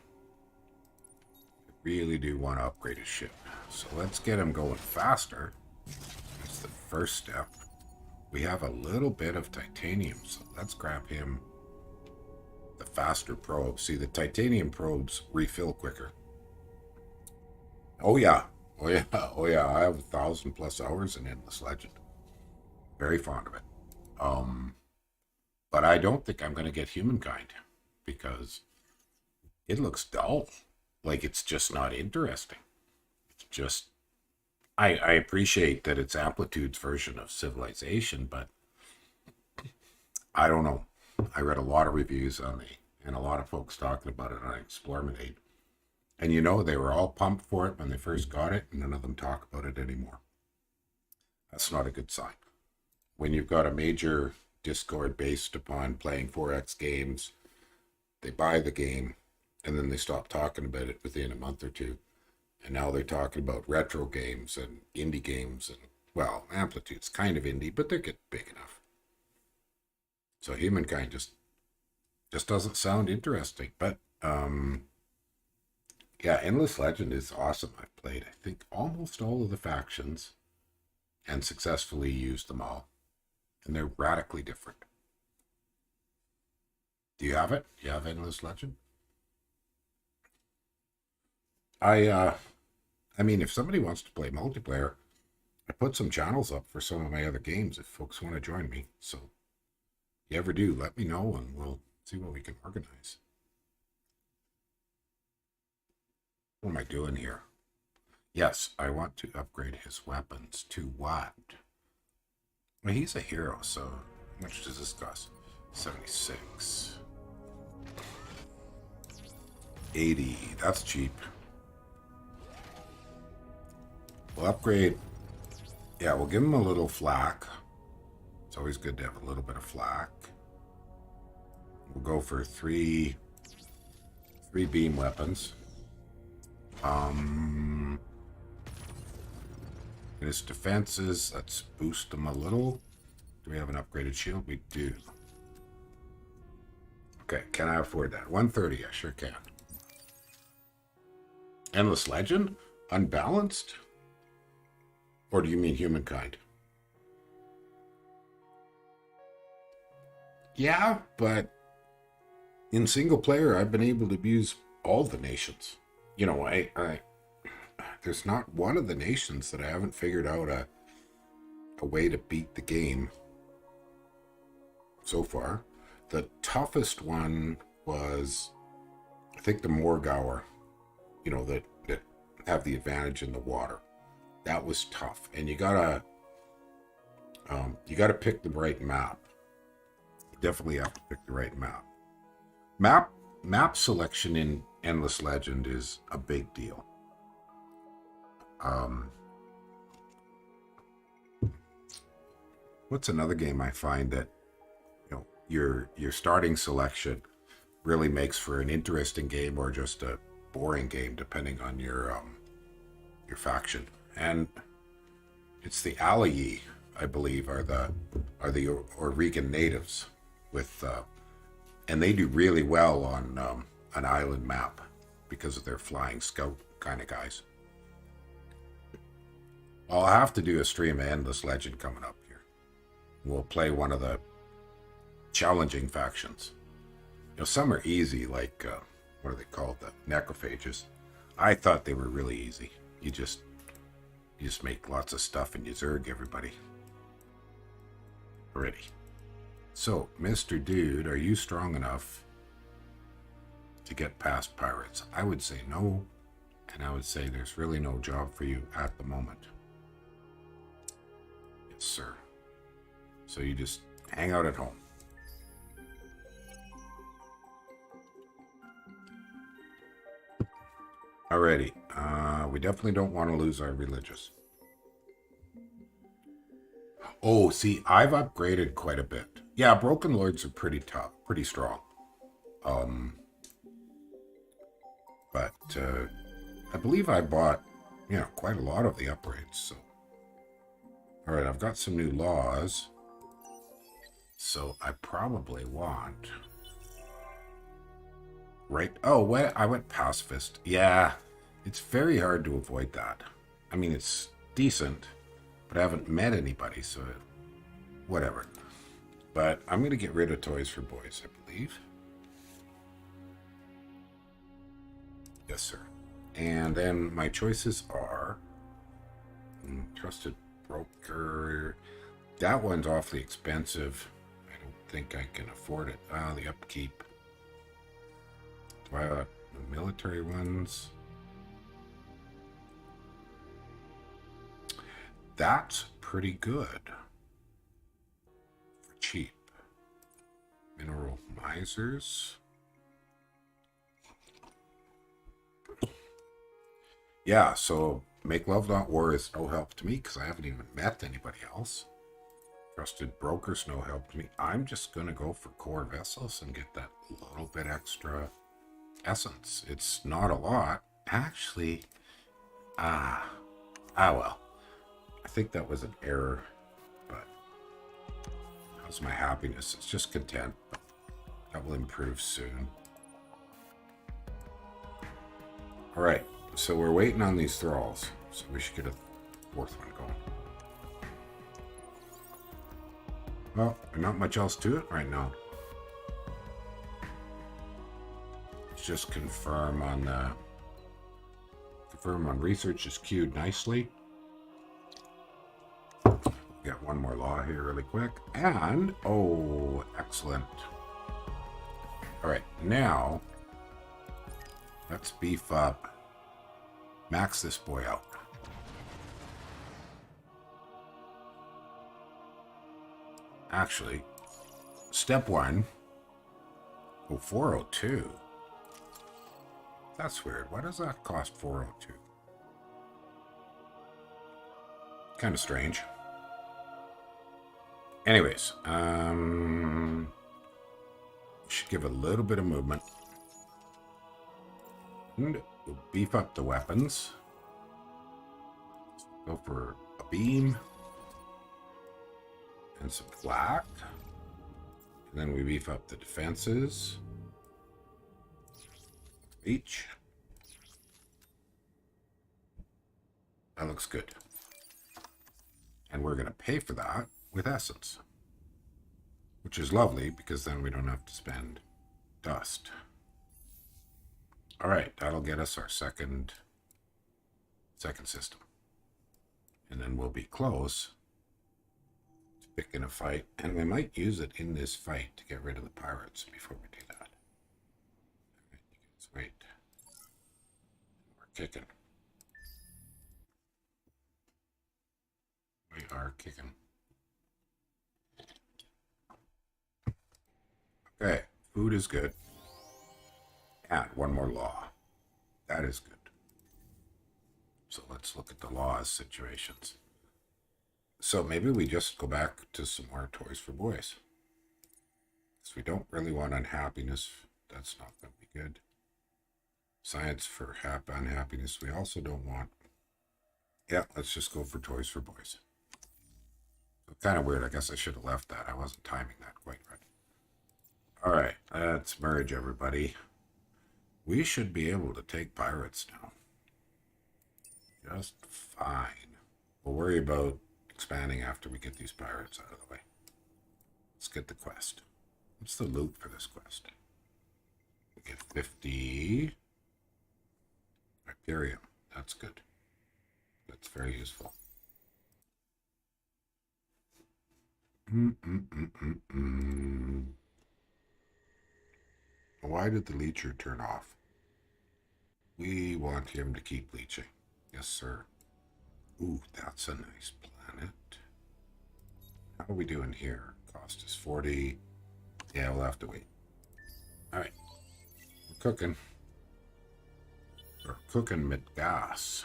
I really do want to upgrade his ship. So let's get him going faster. That's the first step. We have a little bit of titanium, so let's grab him the faster probes. See, the titanium probes refill quicker. Oh yeah, oh yeah, oh yeah. I have 1,000+ hours in Endless Legend. Very fond of it. But I don't think I'm going to get Humankind because it looks dull. Like it's just not interesting. It's just, I appreciate that it's Amplitude's version of Civilization, but I don't know. I read a lot of reviews on and a lot of folks talking about it on Explorminate. And you know, they were all pumped for it when they first got it, and none of them talk about it anymore. That's not a good sign. When you've got a major Discord based upon playing 4X games, they buy the game, and then they stop talking about it within a month or two. And now they're talking about retro games and indie games, and, well, Amplitude's kind of indie, but they're getting big enough. So Humankind just doesn't sound interesting. But, yeah, Endless Legend is awesome. I've played, I think, almost all of the factions and successfully used them all. And they're radically different. Do you have it? Do you have Endless Legend? I mean, if somebody wants to play multiplayer, I put some channels up for some of my other games if folks want to join me. So, if you ever do, let me know and we'll see what we can organize. What am I doing here? Yes, I want to upgrade his weapons to what? Well, he's a hero, so how much does this cost? 76. 80. That's cheap. We'll upgrade. Yeah, we'll give him a little flak. It's always good to have a little bit of flak. We'll go for three beam weapons. His defenses, let's boost them a little. Do we have an upgraded shield? We do. Okay, can I afford that? 130, I sure can. Endless Legend? Unbalanced? Or do you mean Humankind? Yeah, but in single player, I've been able to abuse all the nations. You know, there's not one of the nations that I haven't figured out a way to beat the game so far. The toughest one was, I think, the Morgower, you know, that have the advantage in the water. That was tough. And you gotta pick the right map. You definitely have to pick the right map. Map selection in Endless Legend is a big deal. What's another game I find that, you know, your starting selection really makes for an interesting game or just a boring game depending on your faction. And it's the Alayi, I believe, are the Oregon natives with and they do really well on an island map because of their flying scout kind of guys. I'll have to do a stream of Endless Legend coming up here. We'll play one of the challenging factions. You know, some are easy, like what are they called? The necrophages. I thought they were really easy. You just make lots of stuff and you zerg everybody. Already. So, Mr. Dude, are you strong enough to get past pirates? I would say no, and I would say there's really no job for you at the moment. Yes, sir. So you just hang out at home. Alrighty. We definitely don't want to lose our religious. Oh, see, I've upgraded quite a bit. Yeah, Broken Lords are pretty tough, pretty strong. But I believe I bought, you know, quite a lot of the upgrades. So, all right, I've got some new laws. So I probably want. Right. Oh, what? I went pacifist. Yeah, it's very hard to avoid that. I mean, it's decent, but I haven't met anybody, so whatever. But I'm going to get rid of Toys for Boys, I believe. Yes, sir. And then my choices are Trusted Broker. That one's awfully expensive. I don't think I can afford it. The upkeep. The military ones. That's pretty good. For cheap. Mineral Misers. Yeah, so Make Love Not War is no help to me because I haven't even met anybody else. Trusted Broker's no help to me. I'm just going to go for Core Vessels and get that little bit extra essence. It's not a lot. Actually, well. I think that was an error, but how's my happiness? It's just content. That will improve soon. All right, so we're waiting on these thralls, so we should get a fourth one going. Well, there's not much else to it right now. Let's just confirm on research is queued nicely. Got one more law here really quick. And, oh, excellent. All right, now let's beef up. Max this boy out. Actually, step one. Oh, 402. That's weird. Why does that cost 402? Kind of strange. Anyways, should give a little bit of movement. And we'll beef up the weapons. Go for a beam. And some flak. And then we beef up the defenses. Each. That looks good. And we're going to pay for that with essence. Which is lovely because then we don't have to spend dust. All right, that'll get us our second system. And then we'll be close to picking a fight. And we might use it in this fight to get rid of the pirates before we do that. All right, you guys wait. We're kicking. We are kicking. Okay, food is good. And one more law. That is good. So let's look at the laws situations. So maybe we just go back to some more toys for boys. Because we don't really want unhappiness. That's not going to be good. Science for unhappiness. We also don't want... Yeah, let's just go for toys for boys. Kind of weird. I guess I should have left that. I wasn't timing that quite right. All right, let's merge everybody. We should be able to take pirates now. Just fine. We'll worry about expanding after we get these pirates out of the way. Let's get the quest. What's the loot for this quest? We get 50 Hyperium. That's good. That's very useful. Why did the leecher turn off? We want him to keep leeching. Yes, sir. Ooh, that's a nice planet. How are we doing here? Cost is 40. Yeah, we'll have to wait. All right. We're cooking. We're cooking mit gas.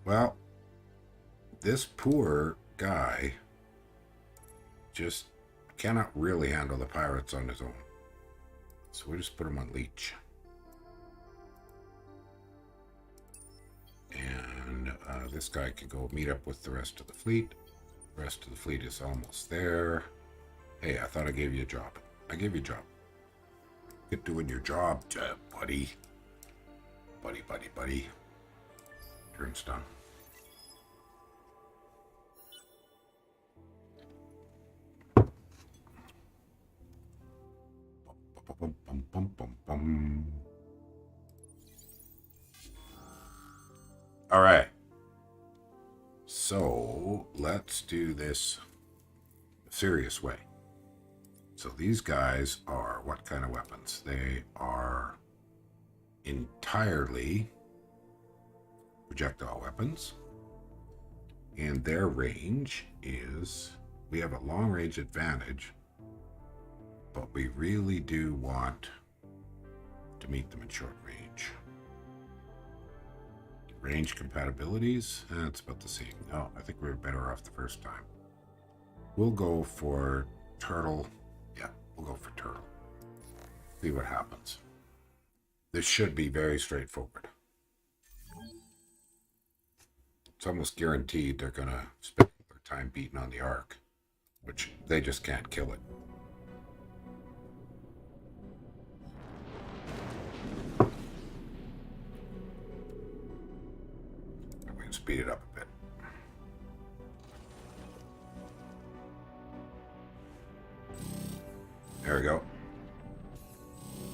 Well, this poor guy just cannot really handle the pirates on his own. So we just put him on leech. And this guy can go meet up with the rest of the fleet. The rest of the fleet is almost there. Hey, I thought I gave you a job. I gave you a job. Get doing your job, buddy. Buddy. Drink's done. All right. So let's do this a serious way. So these guys are what kind of weapons? They are entirely projectile weapons. And their range is, we have a long range advantage, but we really do want to meet them in short range. Range compatibilities, it's about the same. No, I think we were better off the first time. We'll go for turtle. Yeah, we'll go for turtle. See what happens. This should be very straightforward. It's almost guaranteed they're going to spend their time beating on the Ark, which they just can't kill it. We can speed it up a bit. There we go.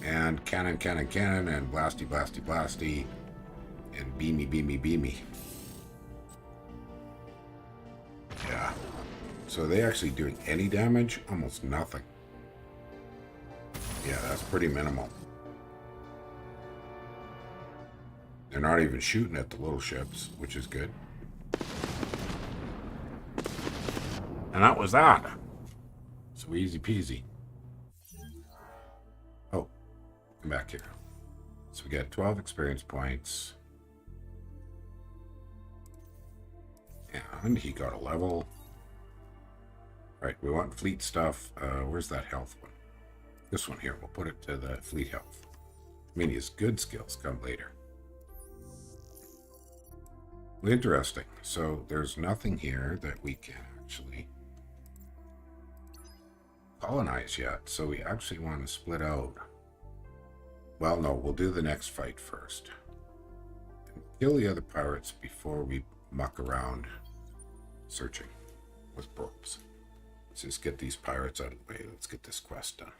And cannon, and blasty, and beamy. Yeah. So are they actually doing any damage? Almost nothing. Yeah, that's pretty minimal. They're not even shooting at the little ships, which is good. And that was that. So easy peasy. Oh, come back here. So we got 12 experience points. And he got a level. Right, we want fleet stuff. Where's that health one? This one here. We'll put it to the fleet health. I mean, his good skills come later. Interesting. So there's nothing here that we can actually colonize yet. So we actually want to split out. Well, no, we'll do the next fight first. And kill the other pirates before we muck around searching with probes. Let's just get these pirates out of the way. Let's get this quest done.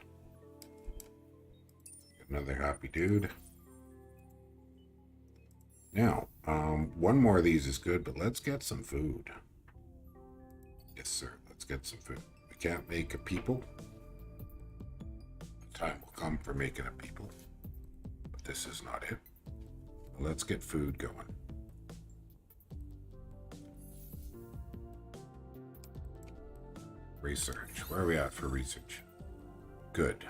Another happy dude. Now, one more of these is good, but let's get some food. Yes, sir. Let's get some food. We can't make a people. The time will come for making a people. But this is not it. Let's get food going. Research. Where are we at for research? Good.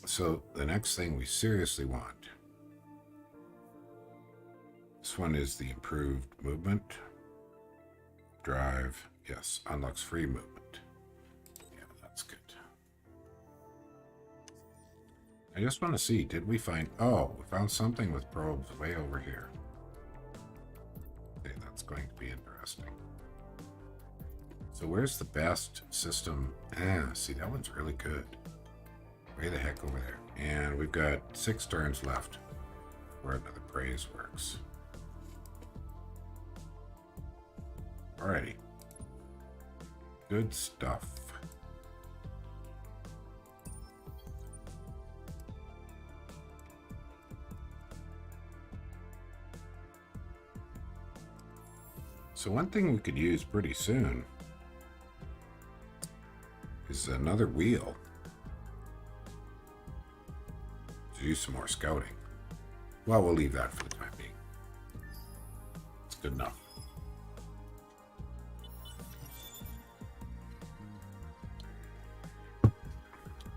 So the next thing we seriously want. This one is the improved movement. Drive. Yes, unlocks free movement. Yeah, that's good. I just want to see, did we find... Oh, we found something with probes way over here. Okay, that's going to be interesting. So where's the best system? See, that one's really good. Way the heck over there. And we've got 6 turns left where another praise works. Alrighty. Good stuff. So one thing we could use pretty soon is another wheel to do some more scouting. Well, we'll leave that for the time being. It's good enough.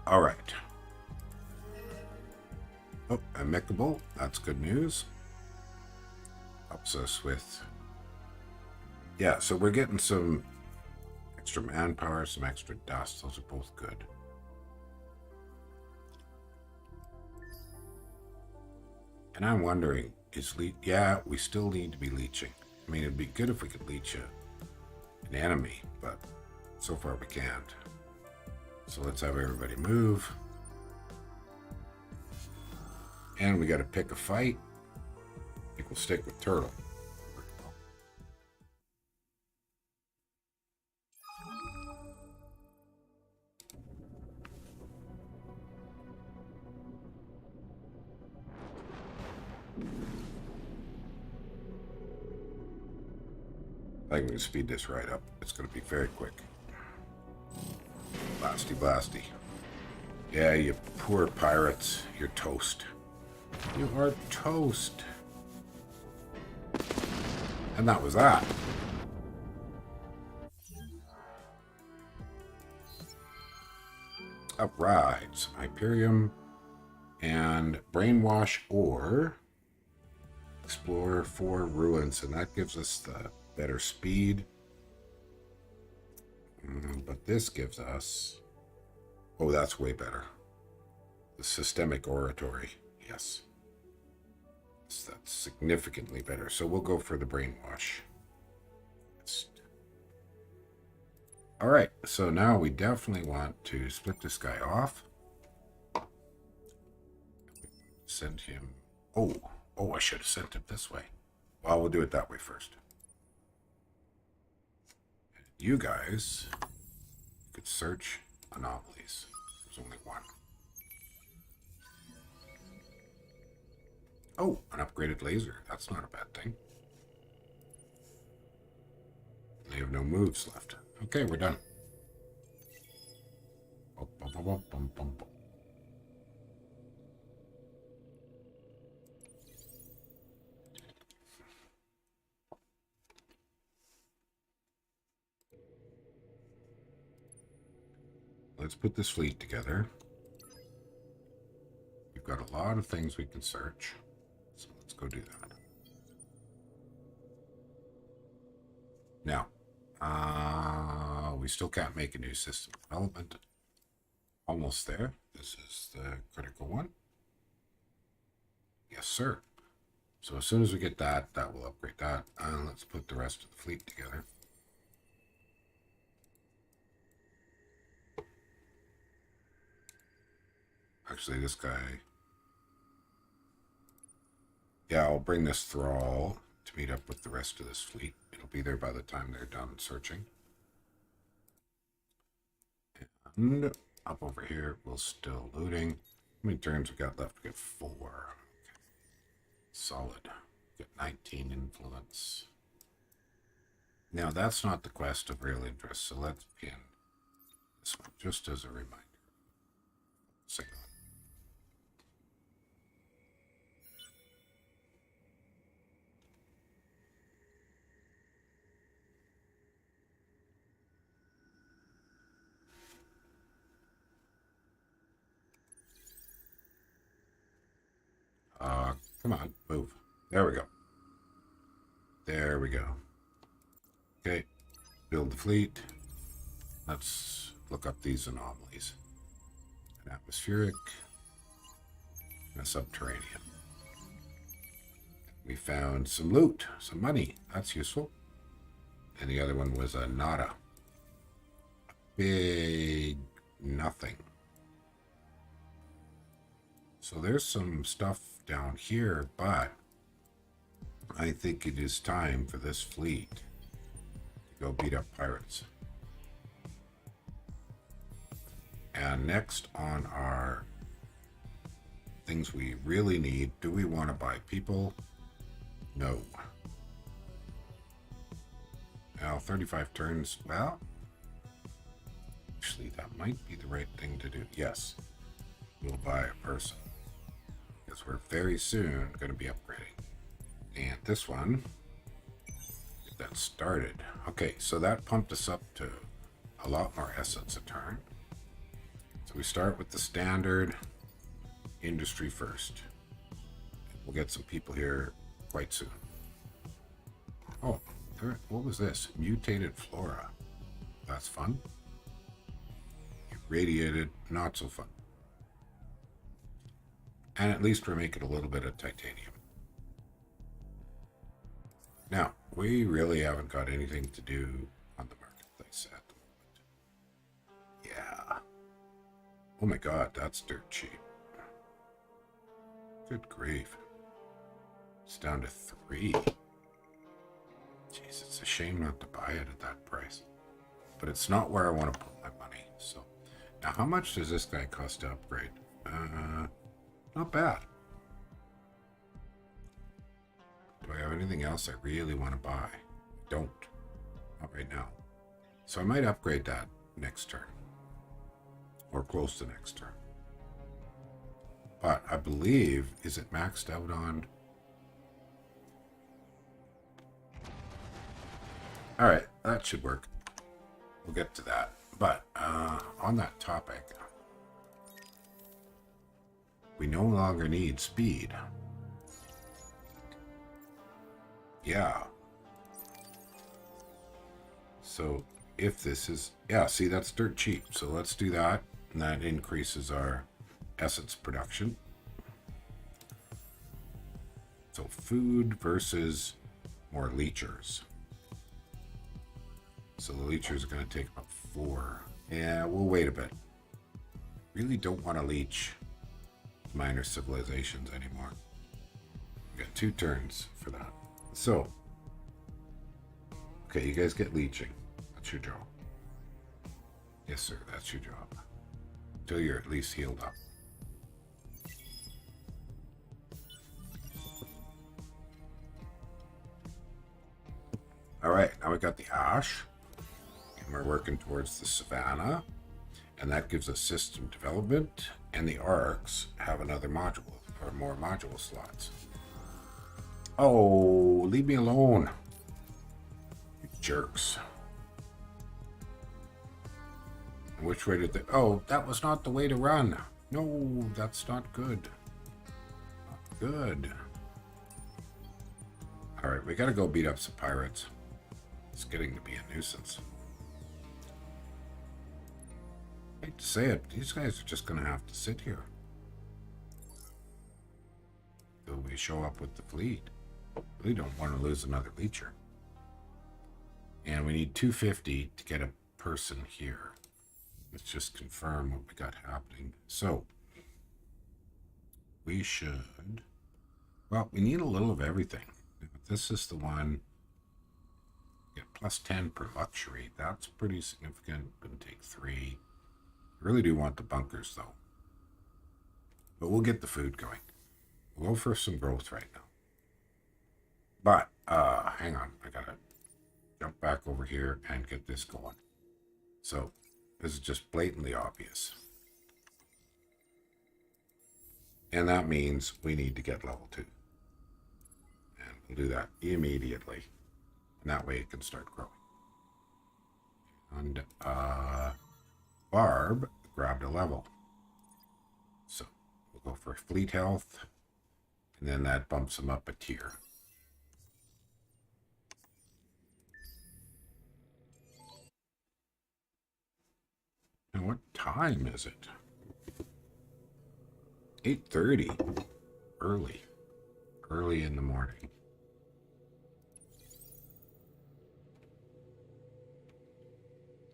All right. Oh, amicable. That's good news. Helps us with... Yeah, so we're getting some extra manpower, some extra dust. Those are both good. And I'm wondering, is yeah, we still need to be leeching. I mean, it'd be good if we could leech an enemy, but so far we can't. So let's have everybody move. And we got to pick a fight. I think we'll stick with Turtle. I think we can speed this right up. It's going to be very quick. Blasty, blasty. Yeah, you poor pirates. You're toast. You are toast. And that was that. Alright, some Hyperium and Brainwash or Explore 4 Ruins, and that gives us the better speed. But this gives us... Oh, that's way better. The Systemic Oratory. Yes. That's significantly better. So we'll go for the Brainwash. Alright, so now we definitely want to split this guy off. Send him... Oh, I should have sent him this way. Well, we'll do it that way first. You guys could search anomalies. There's only one. Oh, an upgraded laser. That's not a bad thing. They have no moves left. Okay, we're done. Let's put this fleet together. We've got a lot of things we can search. So let's go do that. Now, we still can't make a new system development. Almost there. This is the critical one. Yes, sir. So as soon as we get that, that will upgrade that. Let's put the rest of the fleet together. Actually, this guy... Yeah, I'll bring this Thrall to meet up with the rest of this fleet. It'll be there by the time they're done searching. And up over here, we're still looting. How many turns we got left? We got 4. Okay. Solid. We got 19 influence. Now, that's not the quest of real interest, so let's pin this one, just as a reminder. Single. Come on, move. There we go. There we go. Okay, build the fleet. Let's look up these anomalies. An atmospheric, and a subterranean. We found some loot, some money. That's useful. And the other one was a nada. Big nothing. So there's some stuff down here, but I think it is time for this fleet to go beat up pirates. And next on our things we really need, do we want to buy people? No. Now, 35 turns, well, actually, that might be the right thing to do. Yes, we'll buy a person, because we're very soon going to be upgrading. And this one, get that started. Okay, so that pumped us up to a lot more assets a turn. So we start with the standard industry first. We'll get some people here quite soon. Oh, what was this? Mutated flora. That's fun. Irradiated, not so fun. And at least we're making a little bit of titanium. Now, we really haven't got anything to do on the marketplace at the moment. Yeah. Oh my god, that's dirt cheap. Good grief. It's down to 3. Jeez, it's a shame not to buy it at that price. But it's not where I want to put my money. So, now how much does this guy cost to upgrade? Not bad. Do I have anything else I really want to buy? I don't. Not right now. So I might upgrade that next turn. Or close to next turn. But I believe, is it maxed out on... Alright, that should work. We'll get to that. But on that topic, we no longer need speed. Yeah. So if this is... Yeah, see, that's dirt cheap. So let's do that. And that increases our essence production. So food versus more leechers. So the leechers are going to take about 4. Yeah, we'll wait a bit. Really don't want to leech minor civilizations anymore. We got 2 turns for that. So, okay, you guys get leeching. That's your job. Yes, sir, that's your job. Until you're at least healed up. All right, now we got the ash. And we're working towards the savannah. And that gives us system development. And the arcs have another module, or more module slots. Oh, leave me alone. You jerks. And which way did they... Oh, that was not the way to run. No, that's not good. Not good. Alright, we gotta go beat up some pirates. It's getting to be a nuisance. I hate to say it, these guys are just gonna have to sit here. Till we show up with the fleet. We don't want to lose another leecher. And we need 250 to get a person here. Let's just confirm what we got happening. So, we should... Well, we need a little of everything. This is the one... Get plus 10 per luxury. That's pretty significant. Gonna take 3. I really do want the bunkers, though. But we'll get the food going. We'll go for some growth right now. But, hang on. I gotta jump back over here and get this going. So, this is just blatantly obvious. And that means we need to get level 2. And we'll do that immediately. And that way it can start growing. And, Barb grabbed a level. So, we'll go for fleet health. And then that bumps them up a tier. And what time is it? 8:30. Early. Early in the morning.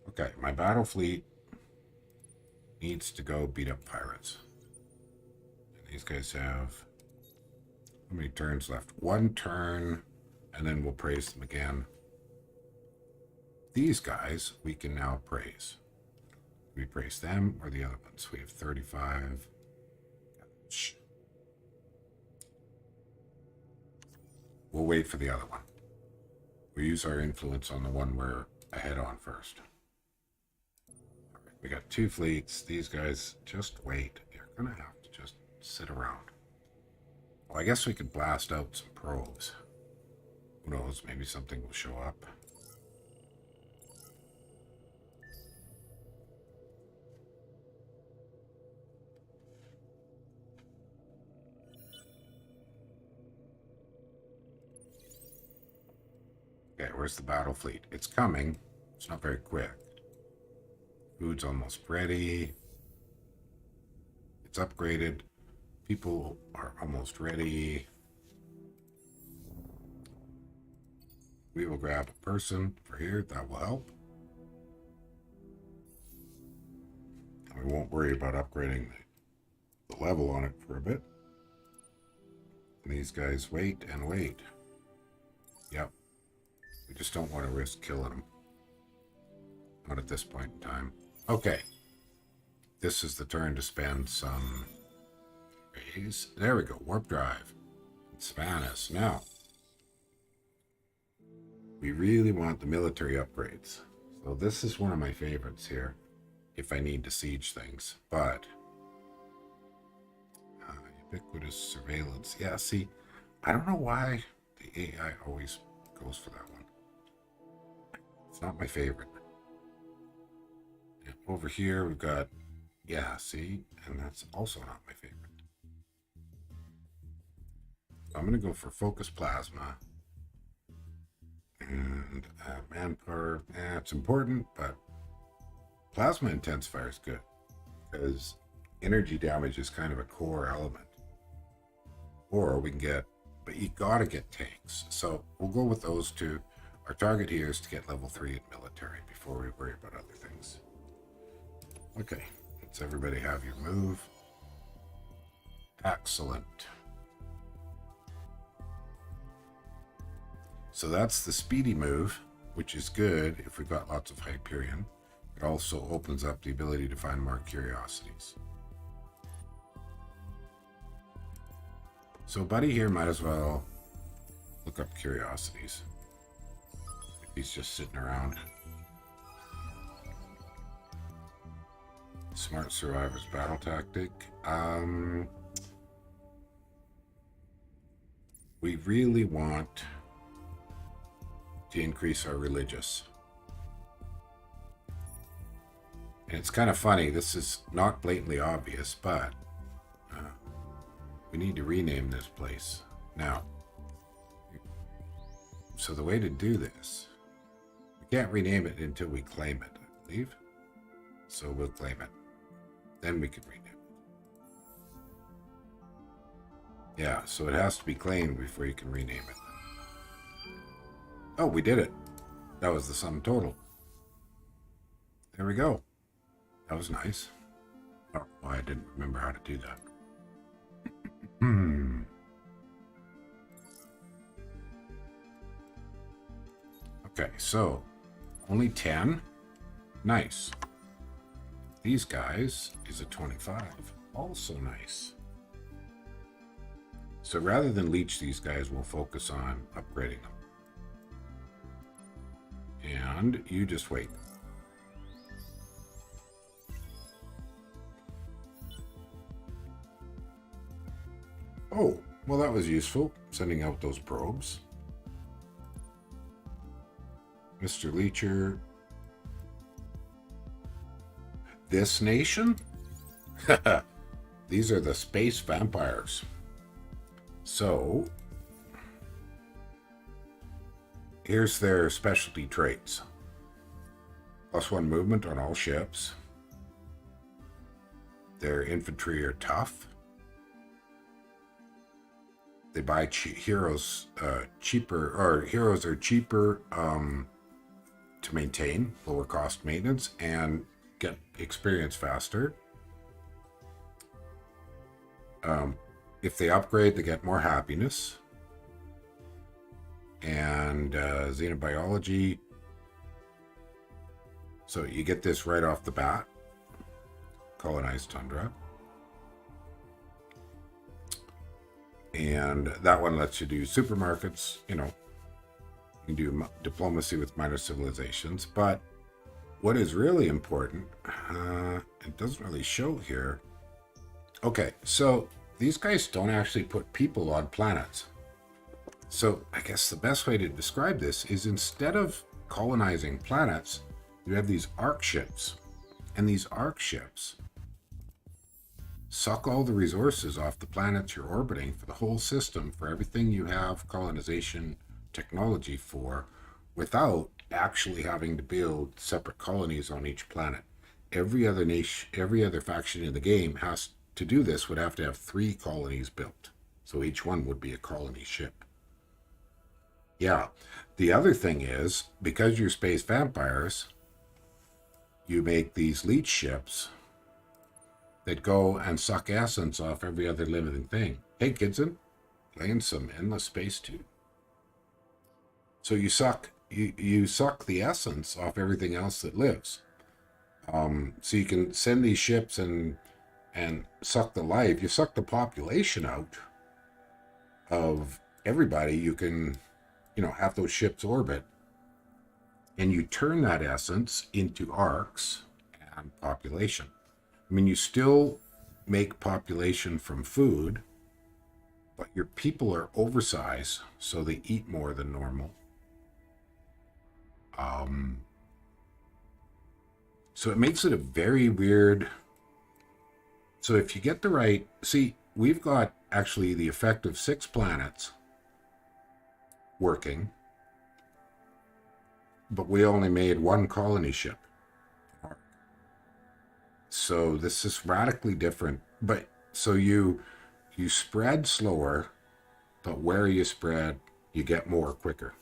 Okay, my battle fleet needs to go beat up pirates. And these guys have... how many turns left? 1 turn, and then we'll praise them again. These guys we can now praise. We praise them or the other ones. We have 35. We'll wait for the other one. We use our influence on the one we're ahead on first. All right, we got 2 fleets. These guys, just wait. You're going to have to just sit around. Well, I guess we could blast out some probes. Who knows? Maybe something will show up. Okay, where's the battle fleet? It's coming. It's not very quick. Food's almost ready. It's upgraded. People are almost ready. We will grab a person for here. That will help. And we won't worry about upgrading the level on it for a bit. And these guys wait and wait. Yep. We just don't want to risk killing them. Not at this point in time. Okay. This is the turn to spend some rays. There we go. Warp drive. Spanish. Now, we really want the military upgrades. So this is one of my favorites here. If I need to siege things. But ubiquitous surveillance. Yeah, see, I don't know why the AI always goes for that one. It's not my favorite. And over here we've got, yeah, see, and that's also not my favorite. So I'm going to go for focus plasma. And manpower, it's important, but plasma intensifier is good because energy damage is kind of a core element. Or we can get, but you gotta get tanks. So we'll go with those 2. Our target here is to get level 3 in military before we worry about other things. Okay, let's everybody have your move. Excellent. So that's the speedy move, which is good if we've got lots of Hyperion. It also opens up the ability to find more curiosities. So Buddy here might as well look up curiosities. If he's just sitting around. Smart Survivor's battle tactic. We really want to increase our religious. And it's kind of funny, this is not blatantly obvious, but we need to rename this place. Now, so the way to do this, we can't rename it until we claim it, I believe. So we'll claim it. Then we can rename it. Yeah, so it has to be claimed before you can rename it. Oh, we did it. That was the sum total. There we go. That was nice. Oh, well, I didn't remember how to do that. Okay, so only 10. Nice. These guys is a 25. Also nice. So rather than leech these guys, we'll focus on upgrading them. And you just wait. Oh, well, that was useful, sending out those probes. Mr. Leecher. This nation? These are the space vampires. So here's their specialty traits. +1 movement on all ships. Their infantry are tough. They buy heroes cheaper, or heroes are cheaper to maintain, lower cost maintenance, and get experience faster. If they upgrade, they get more happiness. And xenobiology. So you get this right off the bat. Colonized tundra. And that one lets you do supermarkets, you can do diplomacy with minor civilizations. But what is really important, it doesn't really show here. Okay, so these guys don't actually put people on planets. So I guess the best way to describe this is, instead of colonizing planets, you have these arc ships. And these arc ships suck all the resources off the planets you're orbiting for the whole system, for everything you have colonization technology for, without actually having to build separate colonies on each planet. Every other nation, every other faction in the game has to do this, would have to have 3 colonies built. So each one would be a colony ship. Yeah. The other thing is, because you're space vampires, you make these leech ships that go and suck essence off every other living thing. Hey, Kidson, playing some Endless Space 2. So you suck the essence off everything else that lives. So you can send these ships and suck the life. You suck the population out of everybody. You can, have those ships orbit, and you turn that essence into arcs and population. I mean, you still make population from food, but your people are oversized, so they eat more than normal. So it makes it a very weird. So if you get the right, see, we've got actually the effect of 6 planets working, but we only made 1 colony ship. So this is radically different. But so you spread slower, but where you spread, you get more quicker.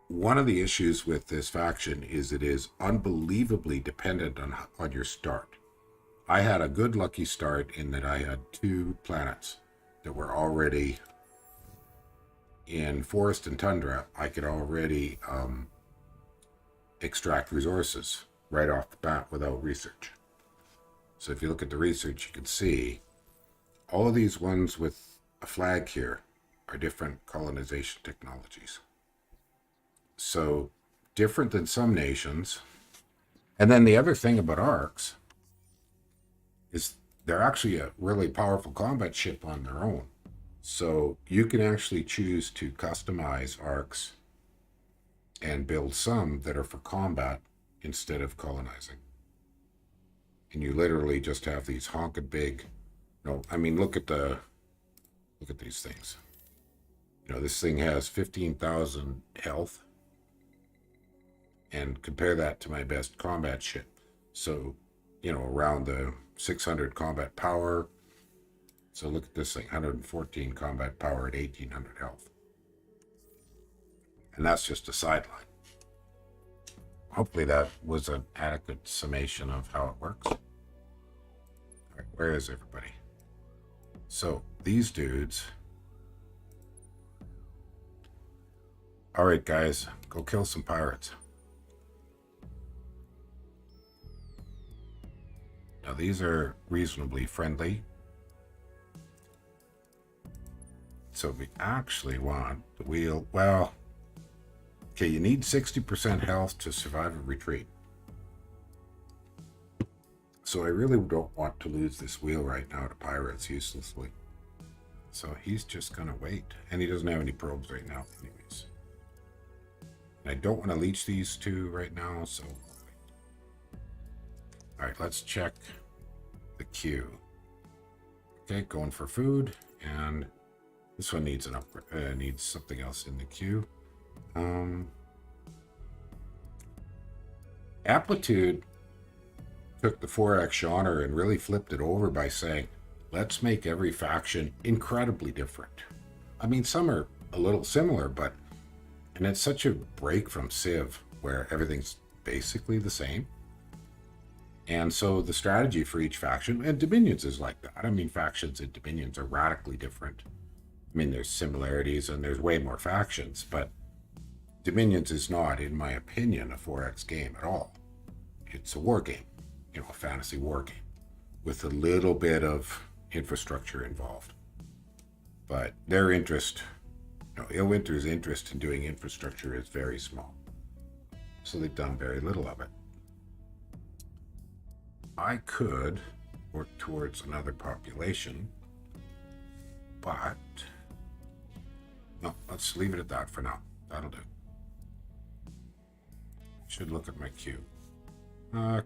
One of the issues with this faction is it is unbelievably dependent on your start. I had a good lucky start in that I had 2 planets that were already in forest and tundra. I could already extract resources right off the bat without research. So if you look at the research, you can see all of these ones with a flag here are different colonization technologies. So different than some nations. And then the other thing about arcs is they're actually a really powerful combat ship on their own. So you can actually choose to customize arcs and build some that are for combat instead of colonizing. And you literally just have these honking big, look at these things. This thing has 15,000 health, and compare that to my best combat ship. So, around the 600 combat power. So look at this thing, 114 combat power at 1,800 health. And that's just a sideline. Hopefully that was an adequate summation of how it works. All right, where is everybody? So these dudes. All right, guys, go kill some pirates. Now these are reasonably friendly. So we actually want the wheel. Well, okay, you need 60% health to survive a retreat. So I really don't want to lose this wheel right now to pirates uselessly. So he's just going to wait. And he doesn't have any probes right now anyways. And I don't want to leech these 2 right now, so I'll wait. All right, let's check the queue. Okay, going for food, and this one needs an upgrade. Needs something else in the queue. Amplitude took the 4X genre and really flipped it over by saying, let's make every faction incredibly different. I mean, some are a little similar, but, and it's such a break from Civ where everything's basically the same. And so the strategy for each faction, and Dominions is like that. I mean, factions and Dominions are radically different. I mean, there's similarities and there's way more factions, but Dominions is not, in my opinion, a 4X game at all. It's a war game, you know, a fantasy war game with a little bit of infrastructure involved. But their interest, Illwinter's interest in doing infrastructure is very small. So they've done very little of it. I could work towards another population, but no, let's leave it at that for now. That'll do. Should look at my queue.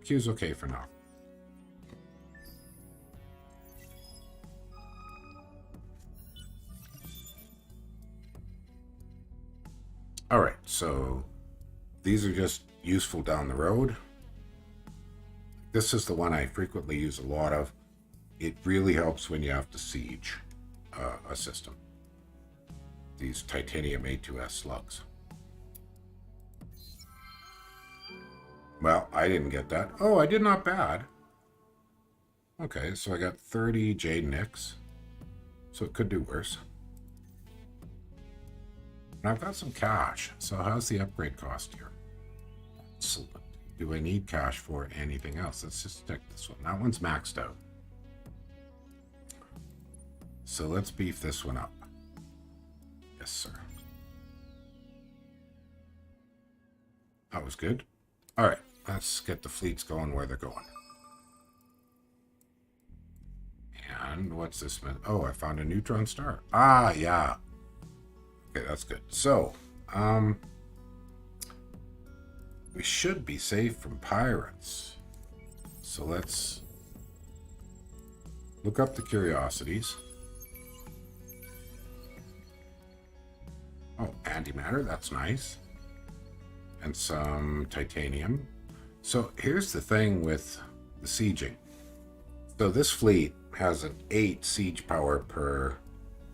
Queue's okay for now. All right, so these are just useful down the road. This is the one I frequently use a lot of. It really helps when you have to siege a system. These titanium A2S slugs. Well, I didn't get that. Oh, I did not bad. Okay, so I got 30 Jade Nicks. So it could do worse. And I've got some cash. So how's the upgrade cost here? Excellent. Do I need cash for anything else? Let's just stick this one. That one's maxed out. So let's beef this one up. Yes, sir. That was good. All right, let's get the fleets going where they're going. And what's this? Oh, I found a neutron star. Ah, yeah. Okay, that's good. So, we should be safe from pirates. So let's look up the curiosities. Oh, antimatter, that's nice. And some titanium. So here's the thing with the sieging. So this fleet has an 8 siege power per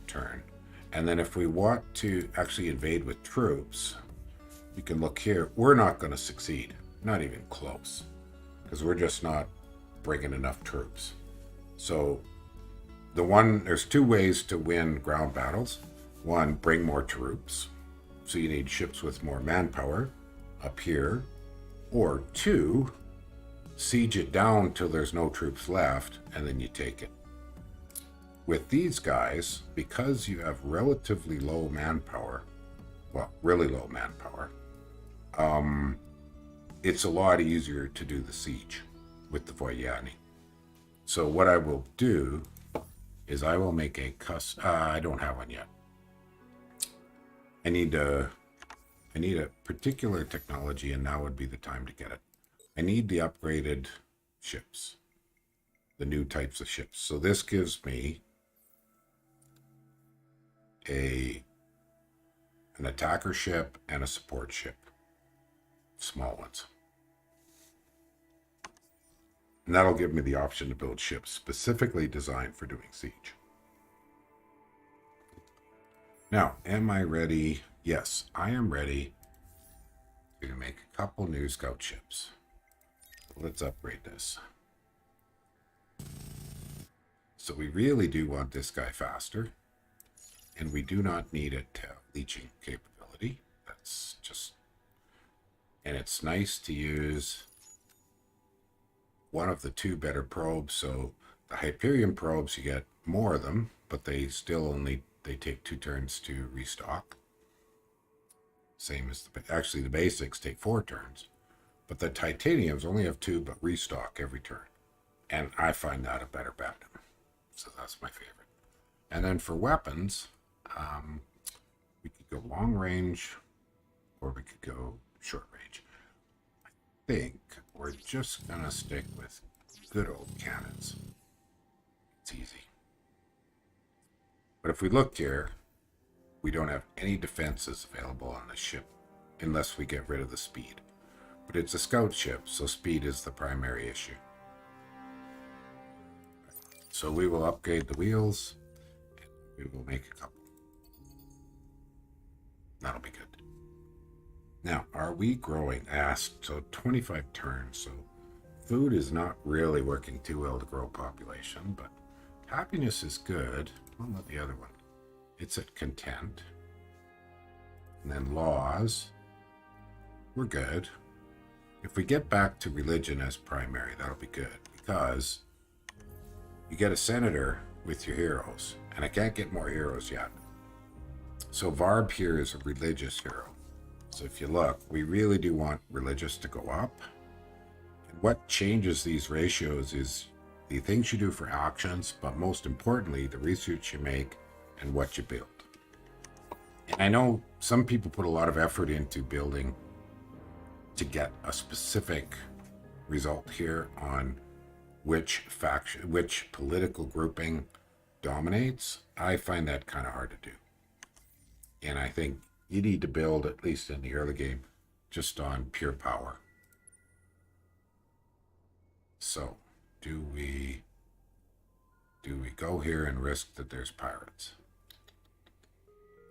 turn. And then if we want to actually invade with troops, you can look here. We're not going to succeed. Not even close. Because we're just not bringing enough troops. So there's 2 ways to win ground battles. One, bring more troops. So you need ships with more manpower up here. Or 2, siege it down till there's no troops left, and then you take it. With these guys, because you have relatively low manpower, well, really low manpower, it's a lot easier to do the siege with the Vodyani. So what I will do is I will make a I don't have one yet. I need a particular technology, and now would be the time to get it. I need the upgraded ships, the new types of ships. So this gives me an attacker ship and a support ship, small ones. And that'll give me the option to build ships specifically designed for doing siege. Now, am I ready? Yes, I am ready to make a couple new scout ships. Let's upgrade this. So we really do want this guy faster. And we do not need it to have leeching capability. That's just... And it's nice to use one of the 2 better probes. So the Hyperion probes, you get more of them, but they still only... They take 2 turns to restock. Same as actually the basics take 4 turns. But the titaniums only have 2, but restock every turn. And I find that a better bet. So that's my favorite. And then for weapons, we could go long range, or we could go short range. I think we're just gonna stick with good old cannons. It's easy. But if we look here, we don't have any defenses available on the ship unless we get rid of the speed. But it's a scout ship, so speed is the primary issue. So we will upgrade the wheels. We will make a couple. That'll be good. Now, are we growing? Asked. So 25 turns. So food is not really working too well to grow population, but happiness is good. What about the other one? It's at content. And then laws. We're good. If we get back to religion as primary, that'll be good, because you get a senator with your heroes, and I can't get more heroes yet. So Varb here is a religious hero. So if you look, we really do want religious to go up. And what changes these ratios is the things you do for actions, but most importantly, the research you make and what you build. And I know some people put a lot of effort into building to get a specific result here on which faction, which political grouping dominates. I find that kind of hard to do. And I think you need to build, at least in the early game, just on pure power. So, do we go here and risk that there's pirates?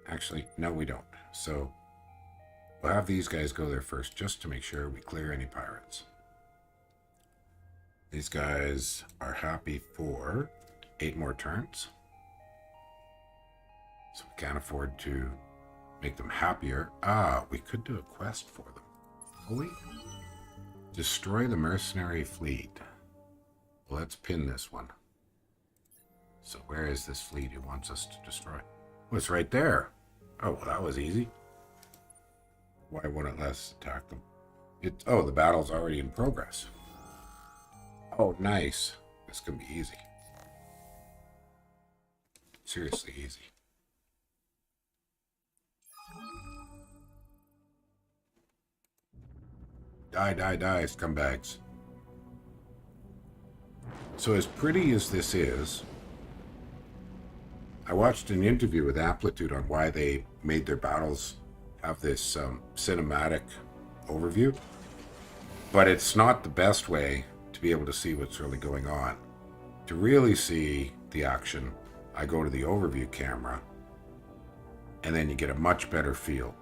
Actually, no, we don't. So we'll have these guys go there first, just to make sure we clear any pirates. These guys are happy for 8 more turns. So we can't afford to make them happier. We could do a quest for them. Will we? Destroy the mercenary fleet. Well, let's pin this one. So where is this fleet he wants us to destroy? Oh, it's right there. Oh, well, that was easy. Why wouldn't it let us attack them? Oh, the battle's already in progress. Oh, nice. This can be easy. Seriously easy. Die, die, die, scumbags. So as pretty as this is, I watched an interview with Amplitude on why they made their battles have this cinematic overview, but it's not the best way to be able to see what's really going on. To really see the action, I go to the overview camera, and then you get a much better feel.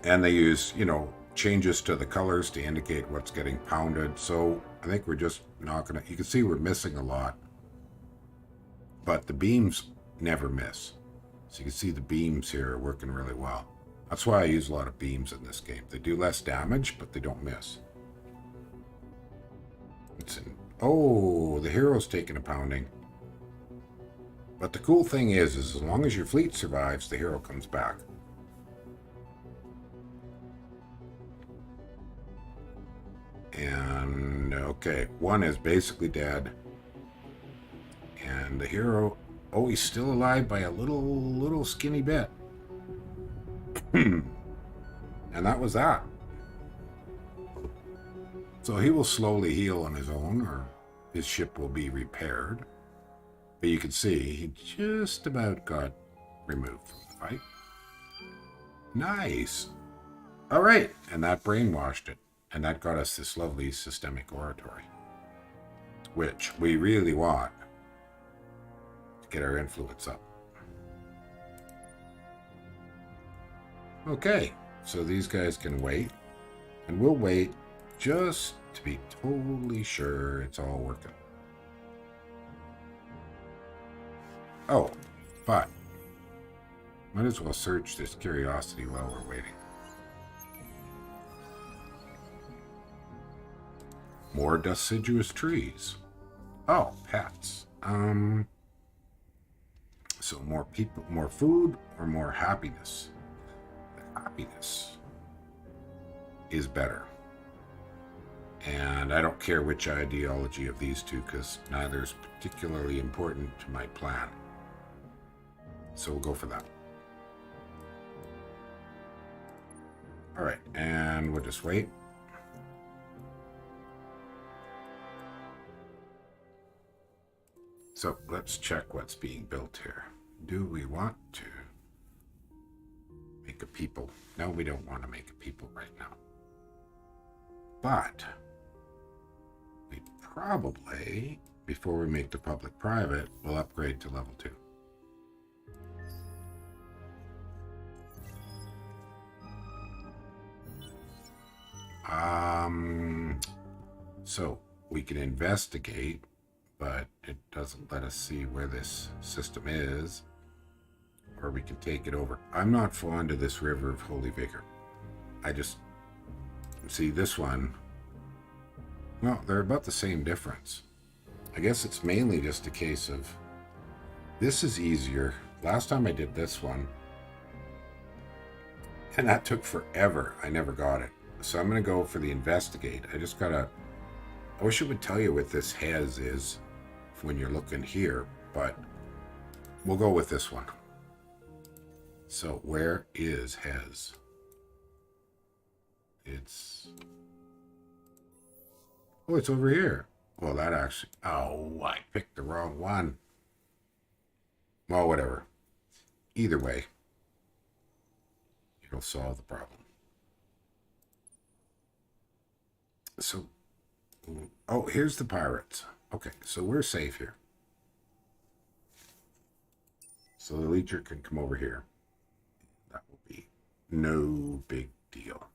And they use, changes to the colors to indicate what's getting pounded. So I think we're just not gonna, you can see we're missing a lot, but the beams never miss. So you can see the beams here are working really well. That's why I use a lot of beams in this game. They do less damage, but they don't miss. Oh, the hero's taking a pounding. But the cool thing is as long as your fleet survives, the hero comes back. And okay, one is basically dead. And the hero, oh, he's still alive by a little skinny bit. And that was that. So he will slowly heal on his own, or his ship will be repaired. But you can see he just about got removed from the fight. Nice. All right, and that brainwashed it. And that got us this lovely systemic oratory, which we really want to get our influence up. Okay, so these guys can wait, and we'll wait just to be totally sure it's all working. Oh, but might as well search this curiosity while we're waiting. More deciduous trees. Oh, pets. So more people, more food, or more happiness? The happiness is better. And I don't care which ideology of these two, because neither is particularly important to my plan. So we'll go for that. All right, and we'll just wait. So let's check what's being built here. Do we want to make a people? No, we don't want to make a people right now. But we probably, before we make the public private, we'll upgrade to level 2. So we can investigate, but it doesn't let us see where this system is, or we can take it over. I'm not fond of this River of Holy Vigor. I just see this one. Well, they're about the same difference. I guess it's mainly just a case of this is easier. Last time I did this one, and that took forever. I never got it. So I'm going to go for the investigate. I wish it would tell you what this has is when you're looking here, but we'll go with this one. So where is Hez? It's over here. Well, that actually, I picked the wrong one. Well, whatever. Either way, it'll solve the problem. So, here's the pirates. Okay, so we're safe here. So the leecher can come over here. That will be no big deal.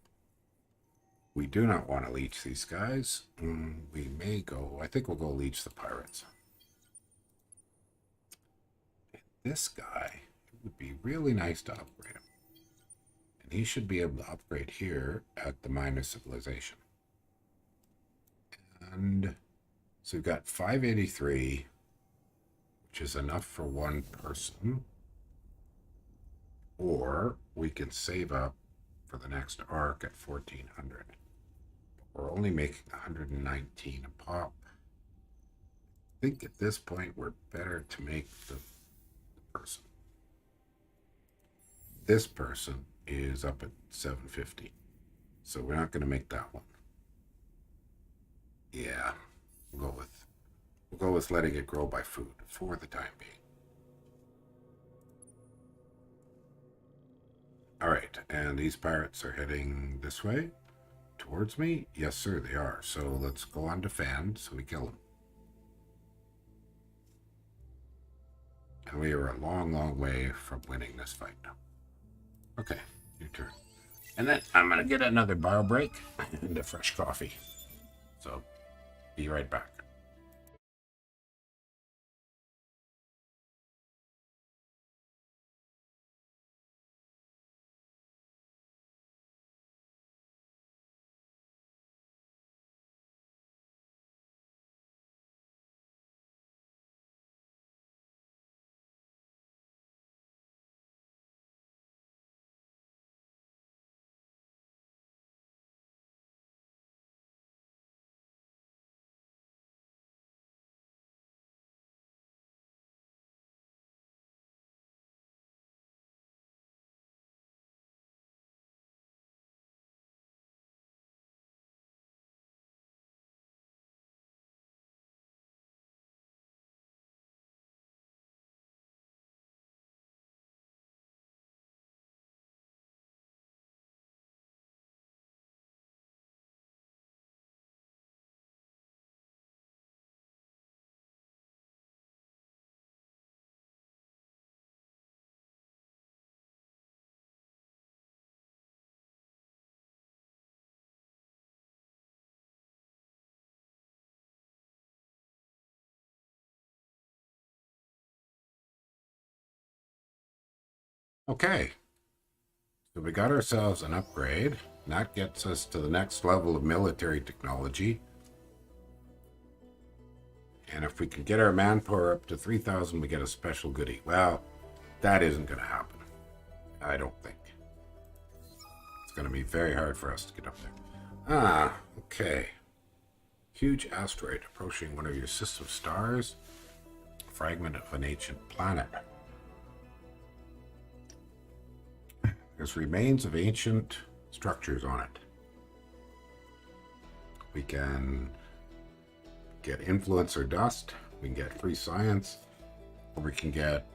We do not want to leech these guys. We may go, I think we'll go leech the pirates. And this guy, it would be really nice to upgrade him. And he should be able to upgrade here at the minor civilization. And so we've got 583, which is enough for one person. Or we can save up for the next arc at 1400. We're only making 119 a pop. I think at this point we're better to make the person. This person is up at 750. So we're not going to make that one. Yeah, we'll go with letting it grow by food for the time being. All right, and these pirates are heading this way towards me. Yes, sir, they are. So let's go on defend so we kill them. And we are a long, long way from winning this fight. Okay, your turn. And then I'm going to get another bio break and a fresh coffee. So be right back. Okay, so we got ourselves an upgrade. That gets us to the next level of military technology. And if we can get our manpower up to 3,000, we get a special goodie. Well, that isn't going to happen. I don't think. It's going to be very hard for us to get up there. Okay. Huge asteroid approaching one of your system stars. Fragment of an ancient planet. There's remains of ancient structures on it. We can get influence or dust. We can get free science, or we can get...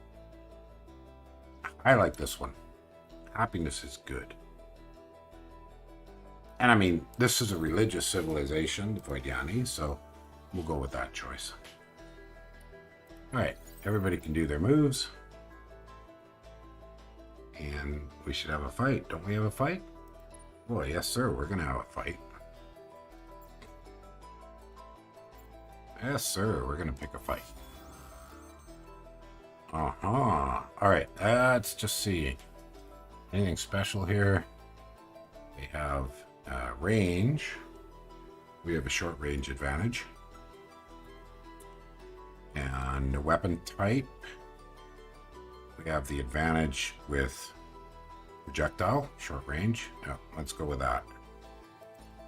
I like this one. Happiness is good. And I mean, this is a religious civilization, the Vodyani, so we'll go with that choice. All right, everybody can do their moves. And we should have a fight. Don't we have a fight? Well, yes, sir. We're going to have a fight. Yes, sir. We're going to pick a fight. Uh-huh. All right. Let's just see. Anything special here? We have range. We have a short range advantage. And a weapon type. We have the advantage with projectile, short range. Yeah, let's go with that.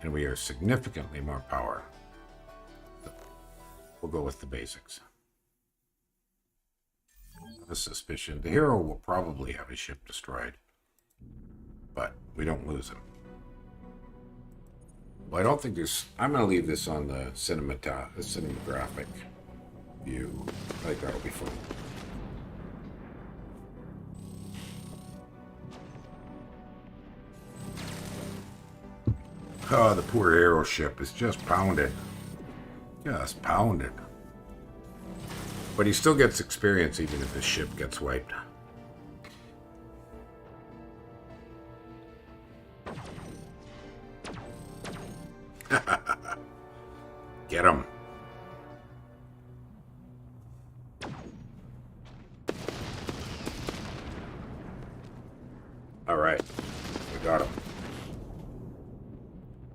And we are significantly more power. We'll go with the basics. A suspicion. The hero will probably have his ship destroyed, but we don't lose him. Well, I don't think there's... I'm going to leave this on the cinematographic view. I think that'll be fun. Oh, the poor hero ship is just pounded. Just pounded. But he still gets experience even if his ship gets wiped. Get him. All right. We got him.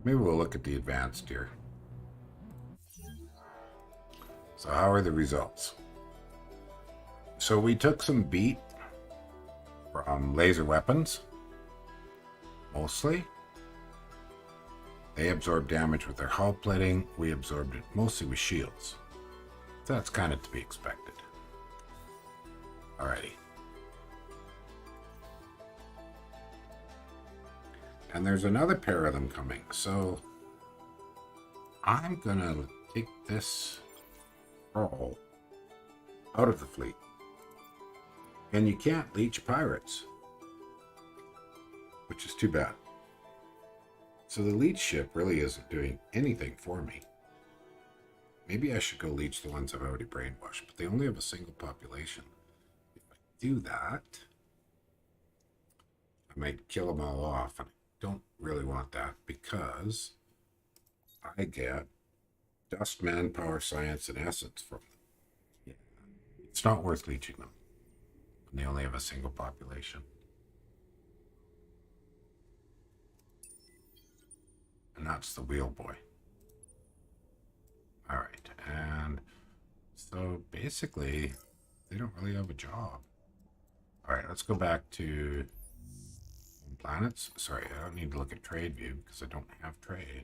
Maybe we'll look at the advanced here. So how are the results? So we took some beat from laser weapons, mostly. They absorbed damage with their hull plating. We absorbed it mostly with shields. So that's kind of to be expected. Alrighty. And there's another pair of them coming. So I'm going to take this all out of the fleet. And you can't leech pirates, which is too bad. So the leech ship really isn't doing anything for me. Maybe I should go leech the ones I've already brainwashed, but they only have a single population. If I do that, I might kill them all off, and I don't really want that because I get dust, manpower, science, and essence from them. Yeah. It's not worth leeching them when they only have a single population. And that's the wheel boy. All right, and so basically, they don't really have a job. All right, let's go back to planets. Sorry, I don't need to look at trade view because I don't have trade.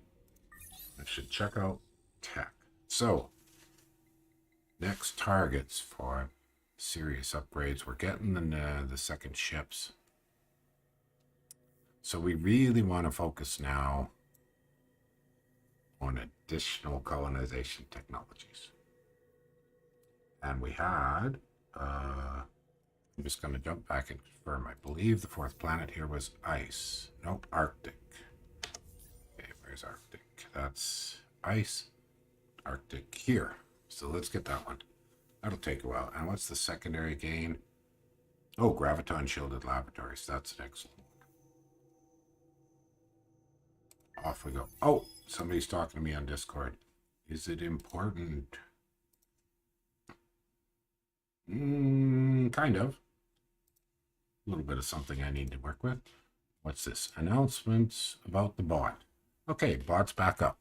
I should check out tech. So, next targets for serious upgrades. We're getting the second ships. So we really want to focus now on additional colonization technologies. And we had, I'm just going to jump back and confirm. I believe the fourth planet here was ice. Nope, Arctic. Okay, where's Arctic? That's ice, Arctic here. So let's get that one. That'll take a while. And what's the secondary gain? Oh, graviton shielded laboratories. That's an excellent one. Off we go. Oh, somebody's talking to me on Discord. Is it important? Kind of. A little bit of something I need to work with. What's this? Announcements about the bot. Okay, bot's back up.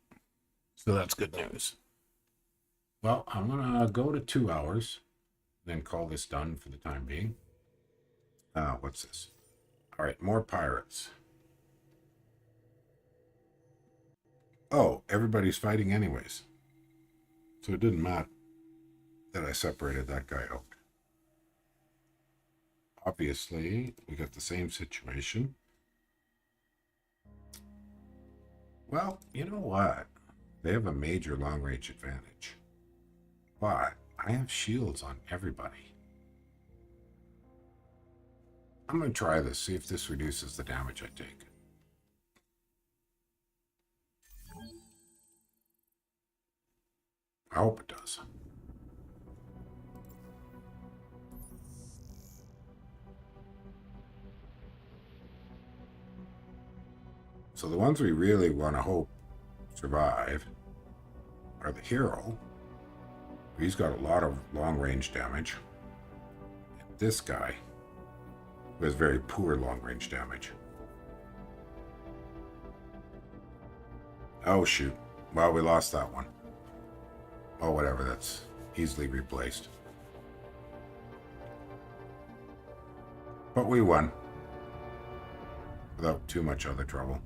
So that's good news. Well, I'm going to go to 2 hours, then call this done for the time being. What's this? All right, more pirates. Oh, everybody's fighting anyways. So it didn't matter that I separated that guy out. Obviously, we got the same situation. Well, you know what? They have a major long-range advantage. But I have shields on everybody. I'm going to try this, see if this reduces the damage I take. I hope it does. So the ones we really want to hope survive are the hero. He's got a lot of long-range damage. And this guy, who has very poor long-range damage. Oh, shoot. Well, we lost that one. Oh, whatever. That's easily replaced. But we won. Without too much other trouble.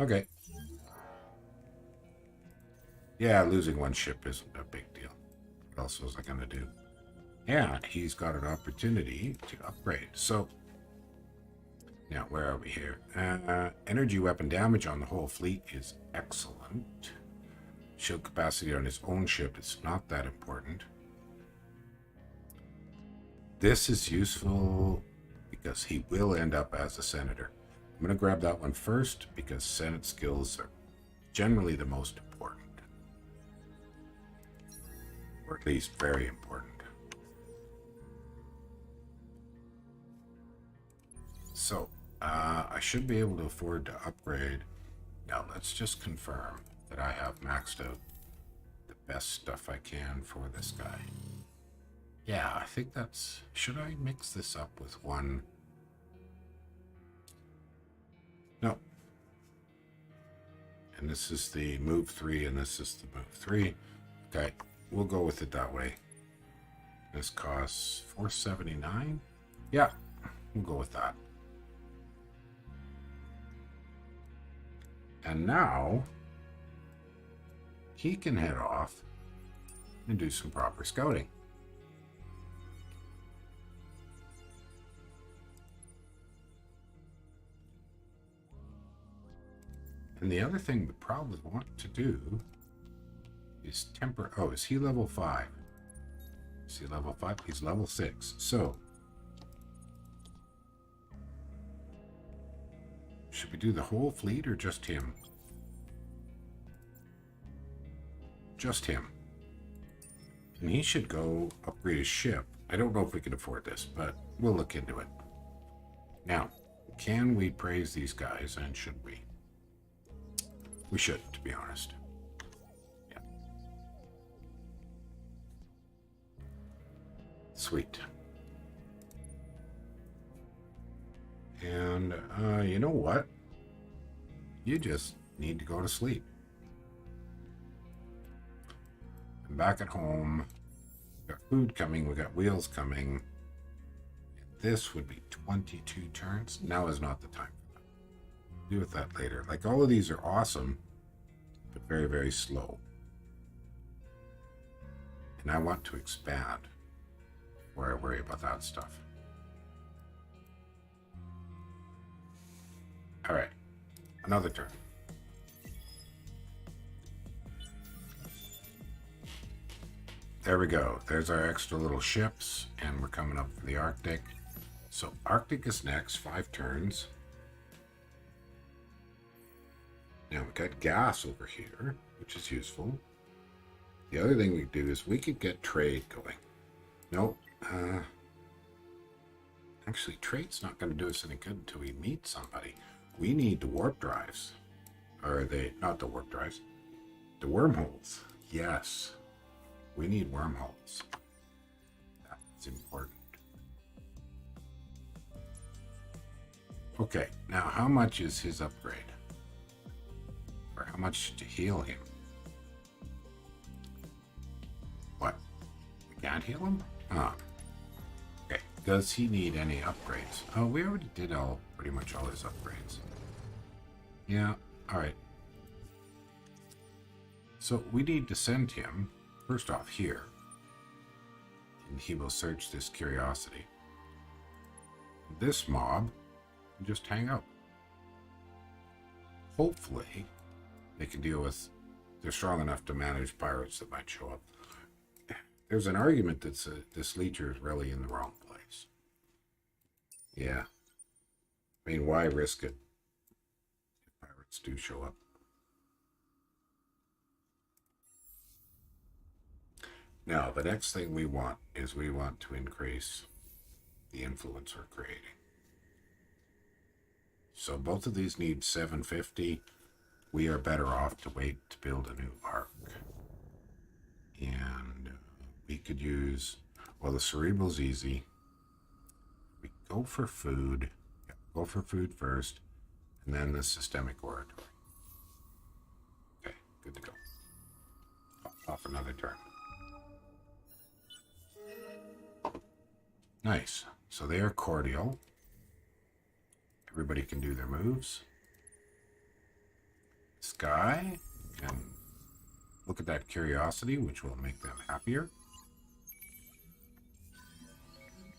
Okay. Yeah, losing one ship isn't a big deal. What else was I going to do? Yeah, he's got an opportunity to upgrade. So, now where are we here? Energy weapon damage on the whole fleet is excellent. Shield capacity on his own ship is not that important. This is useful because he will end up as a senator. I'm going to grab that one first because Senate skills are generally the most important. Or at least very important. So, I should be able to afford to upgrade. Now, let's just confirm that I have maxed out the best stuff I can for this guy. Yeah, I think that's... Should I mix this up with one? No. And this is the move 3, and this is the move 3. Okay, we'll go with it that way. This costs $479. Yeah, we'll go with that. And now he can head off and do some proper scouting. And the other thing we probably want to do is temper... Oh, is he level 5? Is he level 5? He's level 6. So, should we do the whole fleet or just him? Just him. And he should go upgrade his ship. I don't know if we can afford this, but we'll look into it. Now, can we praise these guys, and should we? We should, to be honest. Yeah. Sweet. And, you know what? You just need to go to sleep. I'm back at home. We got food coming. We got wheels coming. This would be 22 turns. Now is not the time for that. Deal with that later. Like, all of these are awesome, but very, very slow. And I want to expand before I worry about that stuff. All right, another turn. There we go. There's our extra little ships, and we're coming up for the Arctic. So Arctic is next, 5 turns. Now we got gas over here, which is useful. The other thing we do is we could get trade going. No, actually trade's not going to do us any good until we meet somebody. We need the warp drives. Or not the warp drives, the wormholes. Yes, we need wormholes. That's important. Okay, now how much is his upgrade? Or how much to heal him? What? We can't heal him? Ah. Okay, does he need any upgrades? Oh, we already did pretty much all his upgrades. Yeah, alright. So we need to send him, first off, here. And he will search this curiosity. This mob can just hang out. Hopefully, they can deal with... They're strong enough to manage pirates that might show up. there's an argument that this leecher is really in the wrong place. Yeah. I mean, why risk it if pirates do show up? Now, the next thing we want is we want to increase the influence we're creating. So both of these need 750. We are better off to wait to build a new arc. And we could use, well, the cerebral's easy. We go for food. Yeah, go for food first, and then the systemic oratory. Okay, good to go. Off another turn. Nice. So they are cordial. Everybody can do their moves. This guy can look at that curiosity, which will make them happier.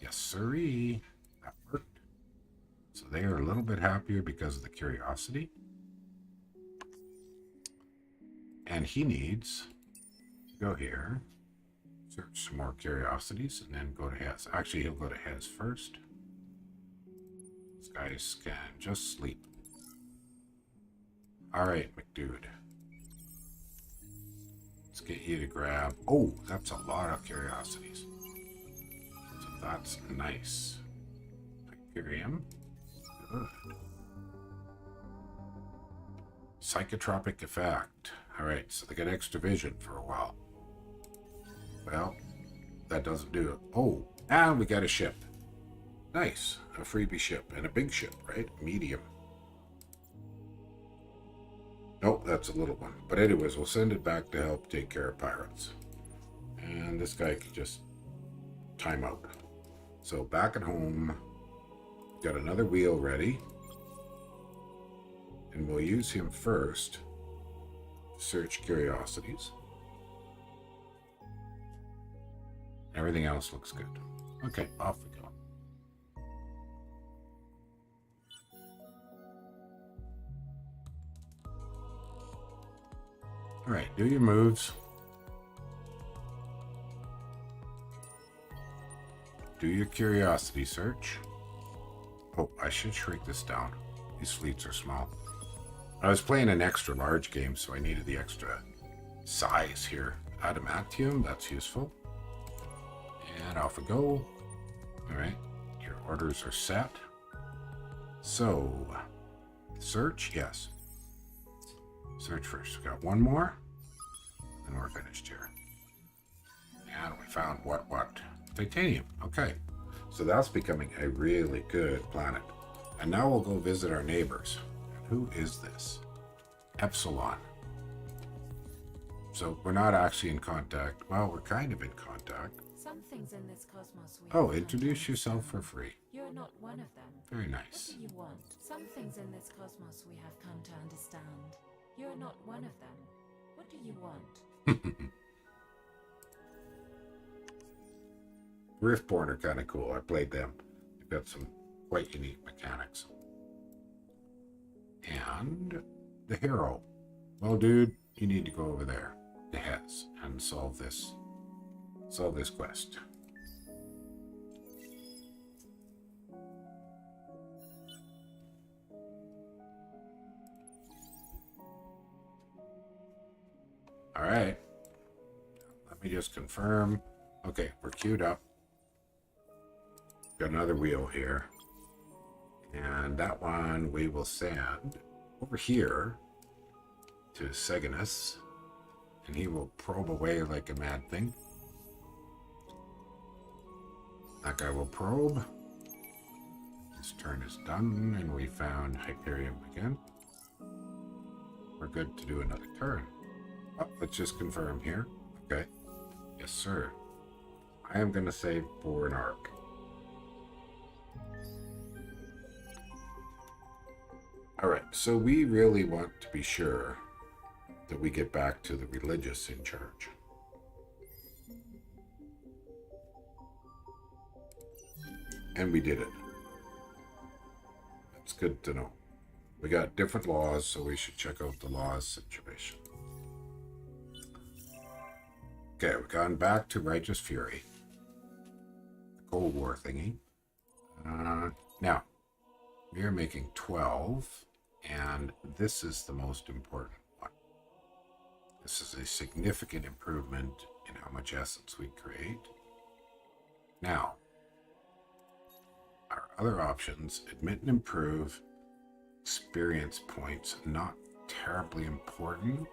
Yes, sirree. That worked. So they are a little bit happier because of the curiosity. And he needs to go here, search some more curiosities, and then go to Hez. Actually, he'll go to Hez first. These guys can just sleep. All right, McDude. Let's get you to grab... Oh, that's a lot of curiosities. So that's nice. Hyperion. Good. Psychotropic effect. All right, so they get extra vision for a while. Well, that doesn't do it. Oh, and we got a ship. Nice. A freebie ship. And a big ship, right? Medium. Nope, that's a little one. But anyways, we'll send it back to help take care of pirates. And this guy can just time out. So back at home, got another wheel ready. And we'll use him first to search curiosities. Everything else looks good. Okay, off we go. All right, do your moves. Do your curiosity search. Oh, I should shrink this down. These fleets are small. I was playing an extra large game, so I needed the extra size here. Adamantium, that's useful. And off we go. All right, your orders are set. So, search, yes. Search first. We got one more, and we're finished here. And we found what? Titanium. Okay, so that's becoming a really good planet. And now we'll go visit our neighbors. Who is this? Epsilon. So we're not actually in contact. Well, we're kind of in contact. Some things in this cosmos we Oh, have introduce come to yourself for understand. free. You're not one of them. Very What nice. do you want? Some things in this cosmos we have come to understand. You're not one of them. What do you want? Riftborn are kind of cool. I played them. They've got some quite unique mechanics. And the hero. Well, dude, you need to go over there to Hez and solve this quest. All right. Let me just confirm. Okay, we're queued up. Got another wheel here. And that one we will send over here to Seganus. And he will probe away like a mad thing. That guy will probe. This turn is done, and we found Hyperion again. We're good to do another turn. Oh, let's just confirm here. Okay. Yes, sir. I am going to save for an arc. Alright, so we really want to be sure that we get back to the religious in charge. And we did it. That's good to know. We got different laws, so we should check out the laws situation. Okay, we've gone back to Righteous Fury. The Cold War thingy. Now, we are making 12, and this is the most important one. This is a significant improvement in how much essence we create. Now, our other options, admit and improve, experience points, not terribly important.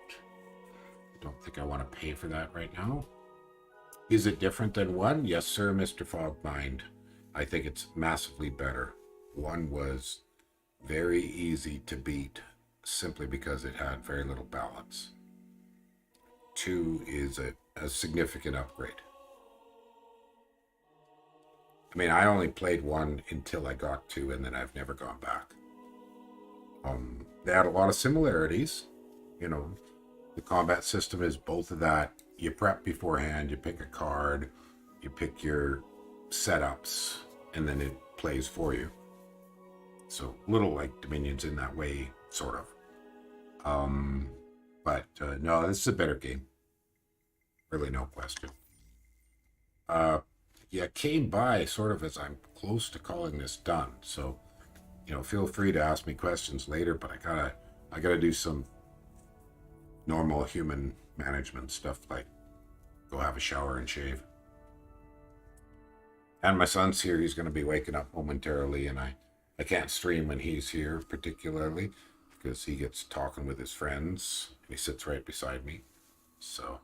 I don't think I want to pay for that right now. Is it different than 1? Yes, sir, Mr. Fogmind. I think it's massively better. 1 was very easy to beat simply because it had very little balance. 2 is a significant upgrade. I mean, I only played 1 until I got 2, and then I've never gone back. They had a lot of similarities. You know, the combat system is both of that. You prep beforehand, you pick a card, you pick your setups, and then it plays for you. So little like Dominions in that way, sort of. But no, this is a better game. Really, no question. Yeah, came by sort of as I'm close to calling this done. So, you know, feel free to ask me questions later, but I gotta do some normal human management stuff, like go have a shower and shave. And my son's here. He's going to be waking up momentarily, and I can't stream when he's here particularly because he gets talking with his friends and he sits right beside me. So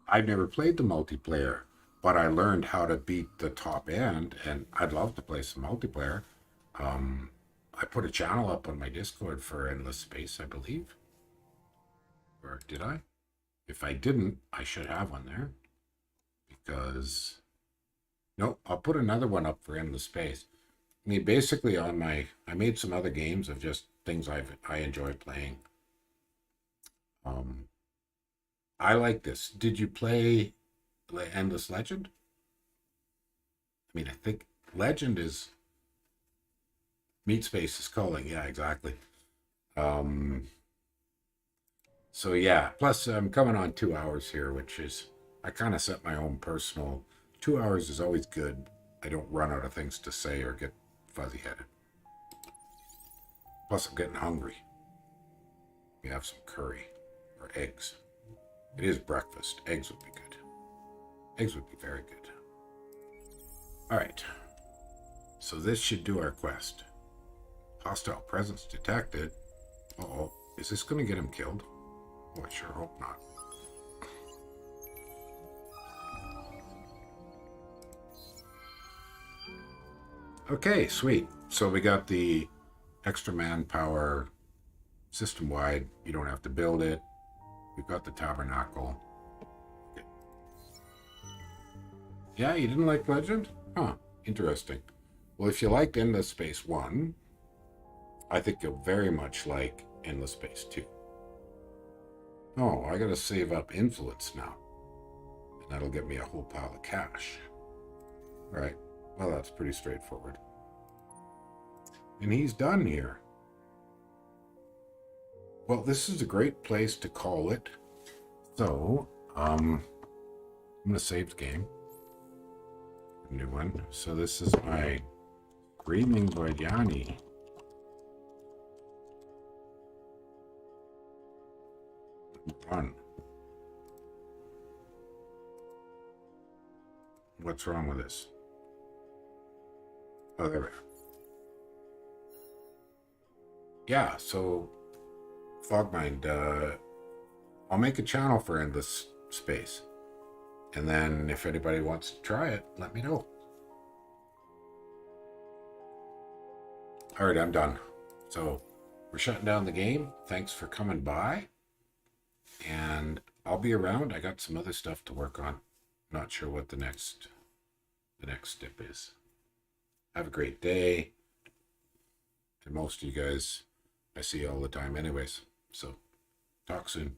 I've never played the multiplayer, but I learned how to beat the top end, and I'd love to play some multiplayer. I put a channel up on my Discord for Endless Space, I believe. Or did I? If I didn't, I should have one there. Because... nope, I'll put another one up for Endless Space. I mean, basically I made some other games of just things I enjoy playing. I like this. Did you play Endless Legend? I mean, I think Legend is... Meat Space is calling. Yeah, exactly. So yeah, plus I'm coming on 2 hours here, which is... I kind of set my own personal... 2 hours is always good. I don't run out of things to say or get fuzzy-headed. Plus I'm getting hungry. We have some curry or eggs. It is breakfast. Eggs would be good. Eggs would be very good. All right. So this should do our quest. Hostile presence detected. Uh-oh. Is this going to get him killed? Oh, I sure hope not. Okay, sweet. So we got the extra manpower system-wide. You don't have to build it. We've got the tabernacle. Okay. Yeah, you didn't like Legend? Huh, interesting. Well, if you liked Endless Space 1, I think you'll very much like Endless Space 2. Oh, I gotta save up influence now. And that'll get me a whole pile of cash. Right. Well, that's pretty straightforward. And he's done here. Well, this is a great place to call it. So, I'm going to save the game. New one. So this is my Screaming Vodyani. Run. What's wrong with this? Oh, there we are. Yeah, so Fogmind, I'll make a channel for Endless Space. And then if anybody wants to try it, let me know. All right, I'm done. So we're shutting down the game. Thanks for coming by. And I'll be around. I got some other stuff to work on. Not sure what the next step is. Have a great day. And most of you guys I see all the time anyways. So talk soon.